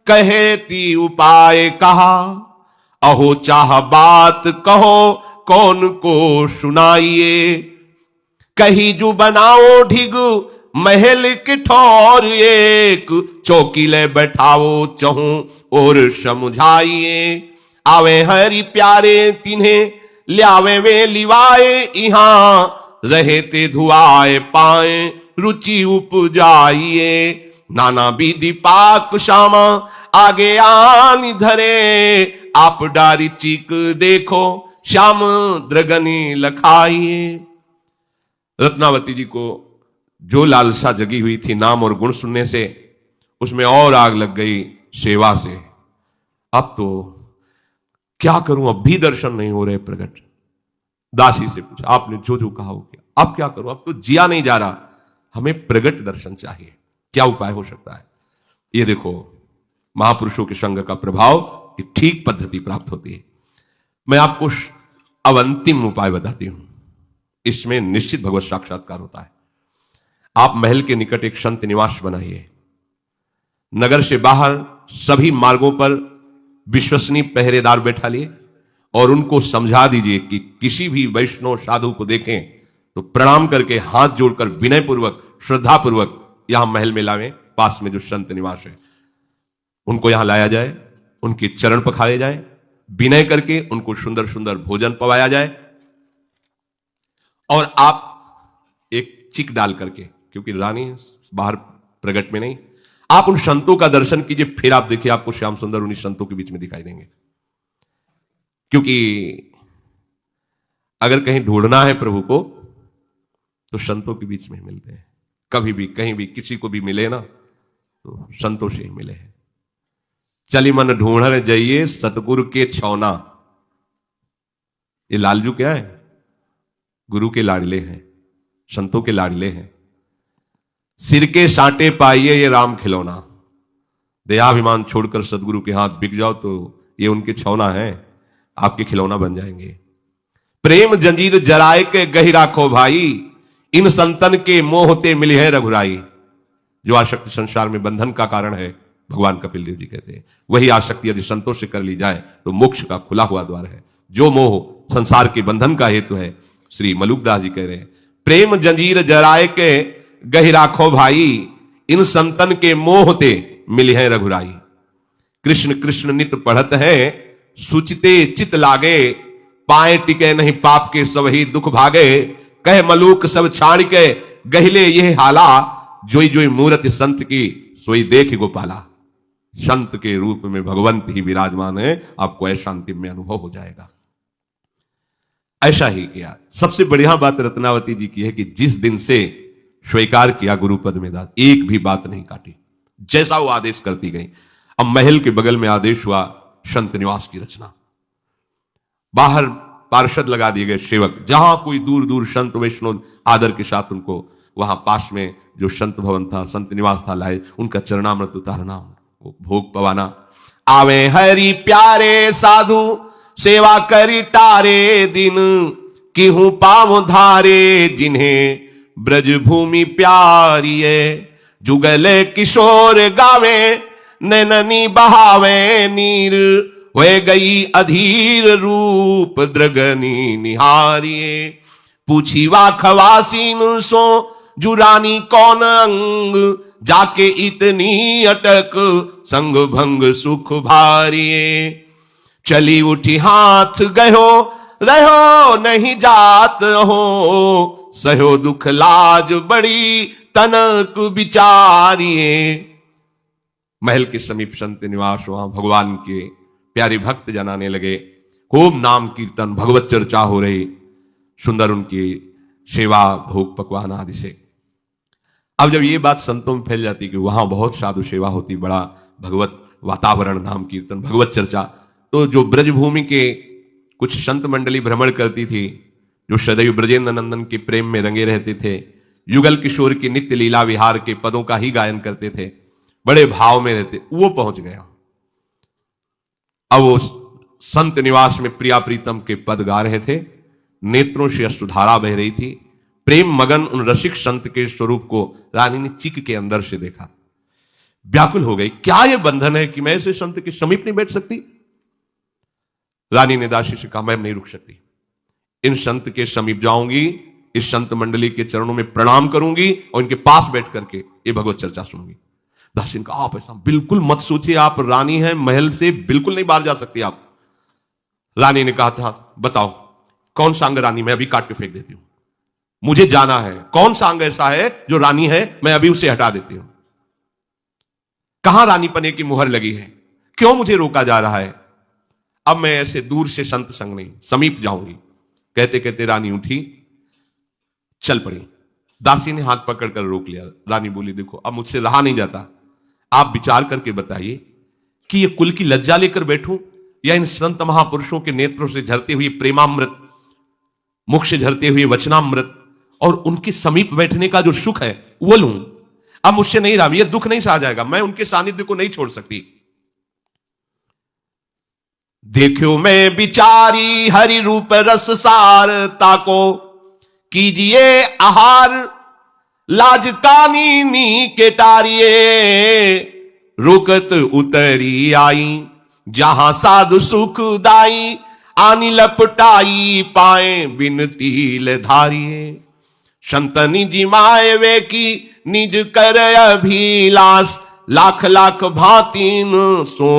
कहेती उपाय कहा, अहो चाह बात कहो कौन को सुनाइए। कही जू बनाओ ढिग महल के ठौर, एक चौकी ले बैठाओ चहूं और समझाइए। आवे हरि प्यारे तिन्हें ल्यावे वे लिवाए, इहां रहते धुआए पाए रुचि उपजाइए। नाना विधि पाक श्यामा आगे आन धरे, आप डारी चीक देखो श्याम द्रगनी लखाइए। रत्नावती जी को जो लालसा जगी हुई थी नाम और गुण सुनने से, उसमें और आग लग गई सेवा से। अब तो क्या करूं, अब भी दर्शन नहीं हो रहे प्रकट। दासी से पूछा, आपने जो जो कहा हो गया, अब क्या करूं, अब तो जिया नहीं जा रहा, हमें प्रगट दर्शन चाहिए, क्या उपाय हो सकता है। ये देखो महापुरुषों के संग का प्रभाव, कि ठीक पद्धति प्राप्त होती है। मैं आपको अब अंतिम उपाय बताती हूं, इसमें निश्चित भगवत साक्षात्कार होता है। आप महल के निकट एक संत निवास बनाइए, नगर से बाहर सभी मार्गों पर विश्वसनीय पहरेदार बैठा लिए और उनको समझा दीजिए कि किसी भी वैष्णव साधु को देखें तो प्रणाम करके हाथ जोड़कर विनय पूर्वक श्रद्धा पूर्वक यहां महल में लावें। पास में जो संत निवास है उनको यहां लाया जाए, उनके चरण पखारे जाए, विनय करके उनको सुंदर सुंदर भोजन पवाया जाए, और आप एक चिक डाल करके, क्योंकि रानी बाहर प्रगट में नहीं, आप उन संतों का दर्शन कीजिए। फिर आप देखिए आपको श्याम सुंदर उन्हीं संतों के बीच में दिखाई देंगे। क्योंकि अगर कहीं ढूंढना है प्रभु को तो संतों के बीच में मिलते हैं। कभी भी कहीं भी किसी को भी मिले ना तो संतों से ही मिले हैं। चली मन ढूंढने जाइए सतगुरु के छौना। ये लालजू क्या है, गुरु के लाडले हैं, संतों के लाडले हैं। सिर के साटे पाइए ये राम खिलौना। देहाभिमान छोड़कर सदगुरु के हाथ बिक जाओ तो ये उनके छौना है, आपके खिलौना बन जाएंगे। प्रेम जंजीर जराए के गही राखो भाई, इन संतन के मोहते मिले हैं रघुराई। जो आसक्ति संसार में बंधन का कारण है, भगवान कपिल देव जी कहते हैं, वही आसक्ति यदि संतों से कर ली जाए तो मोक्ष का खुला हुआ द्वार है। जो मोह संसार के बंधन का हेतु है, श्री मलुकदास जी कह रहे हैं, प्रेम जंजीर जराए के गही राखो भाई, इन संतन के मोहते मिली है रघुराई। कृष्ण कृष्ण नित पढ़त है, सुचिते चित लागे, पाए टिके नहीं पाप के सब ही दुख भागे। कह मलूक सब छाड़ के गहिले ये हाला, जोई जोई मूर्ति संत की सोई देख गोपाला। संत के रूप में भगवंत ही विराजमान है, आपको ऐसा अंतिम में अनुभव हो जाएगा। ऐसा ही किया। सबसे बढ़िया बात रत्नावती जी की है कि जिस दिन से स्वीकार किया गुरुपद में दास, एक भी बात नहीं काटी, जैसा वो आदेश करती गई। अब महल के बगल में आदेश हुआ संत निवास की रचना। बाहर पार्षद लगा दिए गए सेवक, जहां कोई दूर दूर संत वैष्णव आदर के साथ उनको वहां पास में जो संत भवन था, संत निवास था, लाए उनका चरणामृत उतारना, उनको भोग पवाना। आवे हरि प्यारे साधु सेवा करी टारे दिन, किहूं पाव धारे जिन्हें ब्रज भूमि प्यारी है। जुगले किशोर गावे नैननी बहावे नीर, वे गई अधीर रूप द्रगनी निहारिये। पूछी वा खवासीन सो जुरानी कौन अंग, जाके इतनी अटक संग भंग सुख भारिये। चली उठी हाथ गयो रहो नहीं जात हो, सहो दुख लाज बड़ी तनक विचारिये। महल के समीप संत निवास, वहां भगवान के प्यारे भक्त जन आने लगे। खूब नाम कीर्तन भगवत चर्चा हो रही, सुंदर उनकी सेवा भोग पकवान आदि से। अब जब ये बात संतों में फैल जाती कि वहां बहुत साधु सेवा होती, बड़ा भगवत वातावरण, नाम कीर्तन भगवत चर्चा, तो जो ब्रजभूमि के कुछ संत मंडली भ्रमण करती थी, जो सदैव ब्रजेंद्र नंदन के प्रेम में रंगे रहते थे, युगल किशोर की नित्य लीला विहार के पदों का ही गायन करते थे, बड़े भाव में रहते, वो पहुंच गया। अब वो संत निवास में प्रिया प्रीतम के पद गा रहे थे, नेत्रों से अश्रुधारा बह रही थी। प्रेम मगन उन रसिक संत के स्वरूप को रानी ने चिक के अंदर से देखा, व्याकुल हो गई। क्या यह बंधन है कि मैं ऐसे संत के समीप नहीं बैठ सकती? रानी ने दासी से कहा, मैं नहीं रुक सकती, इन संत के समीप जाऊंगी, इस संत मंडली के चरणों में प्रणाम करूंगी और इनके पास बैठ करके ये भगवत चर्चा सुनूंगी। दासी ने कहा, आप ऐसा बिल्कुल मत सोचिए, आप रानी हैं, महल से बिल्कुल नहीं बाहर जा सकती आप। रानी ने कहा था, बताओ कौन सा अंग रानी, मैं अभी काट के फेंक देती हूं, मुझे जाना है। कौन सा अंग ऐसा है जो रानी है, मैं अभी उसे हटा देती हूं। कहां रानी पने की मुहर लगी है, क्यों मुझे रोका जा रहा है? अब मैं ऐसे दूर से संत संग नहीं, समीप जाऊंगी। कहते कहते रानी उठी, चल पड़ी। दासी ने हाथ पकड़कर रोक लिया। रानी बोली, देखो अब मुझसे रहा नहीं जाता, आप विचार करके बताइए कि ये कुल की लज्जा लेकर बैठूं या इन संत महापुरुषों के नेत्रों से झरते हुए प्रेमामृत, मुख से झरते हुए वचनामृत और उनके समीप बैठने का जो सुख है वो लूं। अब मुझसे नहीं रहा, ये दुख नहीं सहा जाएगा, मैं उनके सानिध्य को नहीं छोड़ सकती। देखो मैं बिचारी हरि रूप रस सार, ताको कीजिए आहार, लाज कानी नी के टारिये। रुकत उतरी आई जहां साधु सुख दाई, आनी लपटाई पाए बिन तिल धारिये। संतनि जिमाए वे की निज कर अभिलाष, लाख लाख भातीन सो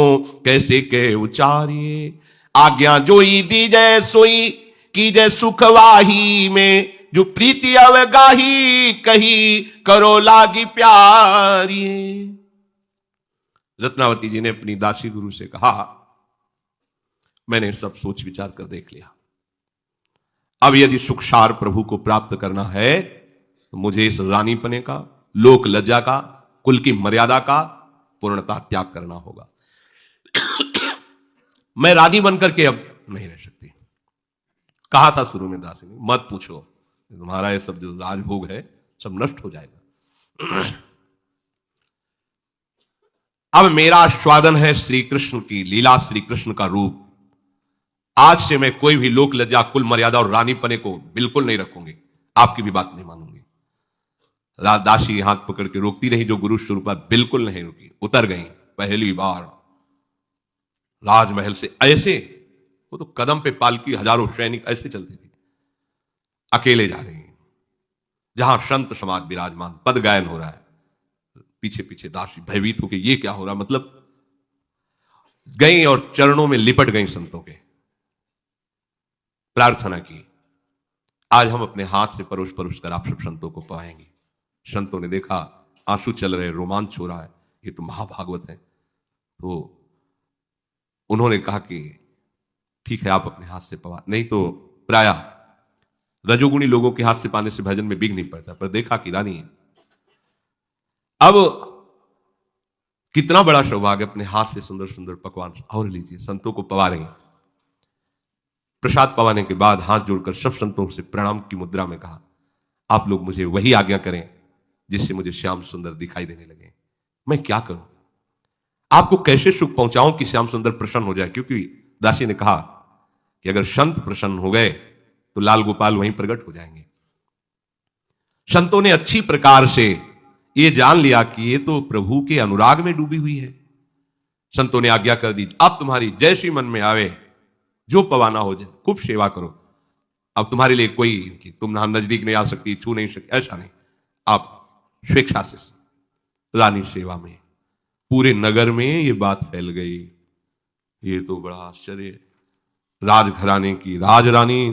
कैसे के उचारिये। आज्ञा जोई दी जय सोई की जय सुखवाही में, जो प्रीति अवगाही कही करो लागी प्यारी। रत्नावती जी ने अपनी दासी गुरु से कहा, मैंने सब सोच विचार कर देख लिया, अब यदि सुखसार प्रभु को प्राप्त करना है तो मुझे इस रानीपने का, लोक लज्जा का, कुल की मर्यादा का पूर्णतः त्याग करना होगा। मैं रानी बनकर के अब नहीं रह सकती। कहा था शुरू में दासी ने, मत पूछो, तुम्हारा ये सब जो राजभोग है सब नष्ट हो जाएगा। अब मेरा स्वादन है श्री कृष्ण की लीला, श्री कृष्ण का रूप। आज से मैं कोई भी लोक लज्जा, कुल मर्यादा और रानीपने को बिल्कुल नहीं रखूंगी, आपकी भी बात नहीं मानूंगी। दासी हाथ पकड़ के रोकती रही, जो गुरु स्वरूपा बिल्कुल नहीं रुकी, उतर गई। पहली बार राजमहल से ऐसे, वो तो कदम पे पालकी, हजारों सैनिक ऐसे चलती थी, अकेले जा रही हैं, जहां संत समाज विराजमान, पद गायन हो रहा है, पीछे पीछे दासी भयभीत होकर ये क्या हो रहा, मतलब गई और चरणों में लिपट गई संतों के, प्रार्थना की, आज हम अपने हाथ से परोस परोस कर आप सब संतों को पाएंगे। संतों ने देखा आंसू चल रहे, रोमांच हो रहा है, ये तो महाभागवत है। तो उन्होंने कहा कि ठीक है, आप अपने हाथ से पवा, नहीं तो प्रायः रजोगुणी लोगों के हाथ से पाने से भजन में बिघ नहीं पड़ता। पर देखा कि रानी है। अब कितना बड़ा सौभाग्य, अपने हाथ से सुंदर सुंदर पकवान और लीजिए, संतों को पवा रहे हैं। प्रसाद पवाने के बाद हाथ जोड़कर सब संतों से प्रणाम की मुद्रा में कहा, आप लोग मुझे वही आज्ञा करें जिससे मुझे श्याम सुंदर दिखाई देने लगे। मैं क्या करूं, आपको कैसे सुख पहुंचाऊं कि श्याम सुंदर प्रसन्न हो जाए? क्योंकि दासी ने कहा कि अगर संत प्रसन्न हो गए तो लाल गोपाल वहीं प्रकट हो जाएंगे। संतों ने अच्छी प्रकार से ये जान लिया कि ये तो प्रभु के अनुराग में डूबी हुई है। संतों ने आज्ञा कर दी, अब तुम्हारी जैसी मन में आवे, जो पवाना हो जाए, खूब सेवा करो। अब तुम्हारे लिए कोई कि तुम नजदीक नहीं आ सकती, छू नहीं सकती, ऐसा नहीं। आप स्वेच्छा से रानी सेवा में। पूरे नगर में ये बात फैल गई। ये तो बड़ा आश्चर्य, राजघराने की राजरानी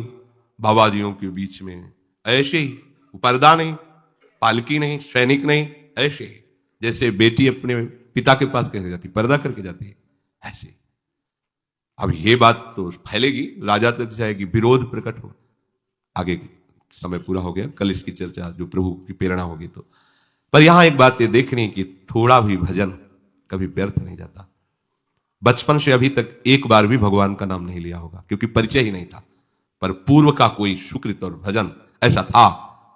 बाबाजियों के बीच में ऐसे ही, पर्दा नहीं, पालकी नहीं, सैनिक नहीं, ऐसे ही जैसे बेटी अपने पिता के पास कैसे जाती, पर्दा करके जाती है, ऐसे। अब ये बात तो फैलेगी, राजा तक जाएगी, विरोध प्रकट हो। आगे समय पूरा हो गया, कल इसकी चर्चा जो प्रभु की प्रेरणा होगी तो। पर यहां एक बात ये देखनी कि थोड़ा भी भजन कभी व्यर्थ नहीं जाता। बचपन से अभी तक एक बार भी भगवान का नाम नहीं लिया होगा, क्योंकि परिचय ही नहीं था। पर पूर्व का कोई सुकृत और भजन ऐसा था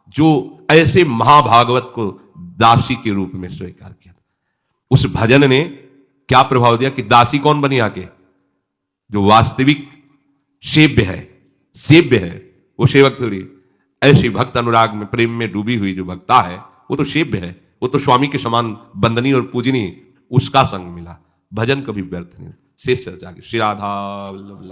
जो ऐसे महाभागवत को दासी के रूप में स्वीकार किया था। उस भजन ने क्या प्रभाव दिया कि दासी कौन बनी आके? जो वास्तविक सेव्य है वो सेवक थोड़ी। ऐसी भक्त अनुराग में, प्रेम में डूबी हुई जो भक्ता है वो तो सेव्य है, वो तो स्वामी के समान बंदनी और पूजनी, उसका संग मिला। भजन कभी व्यर्थ नहीं। शेष चर्चा की। श्री राधा वल्लभ।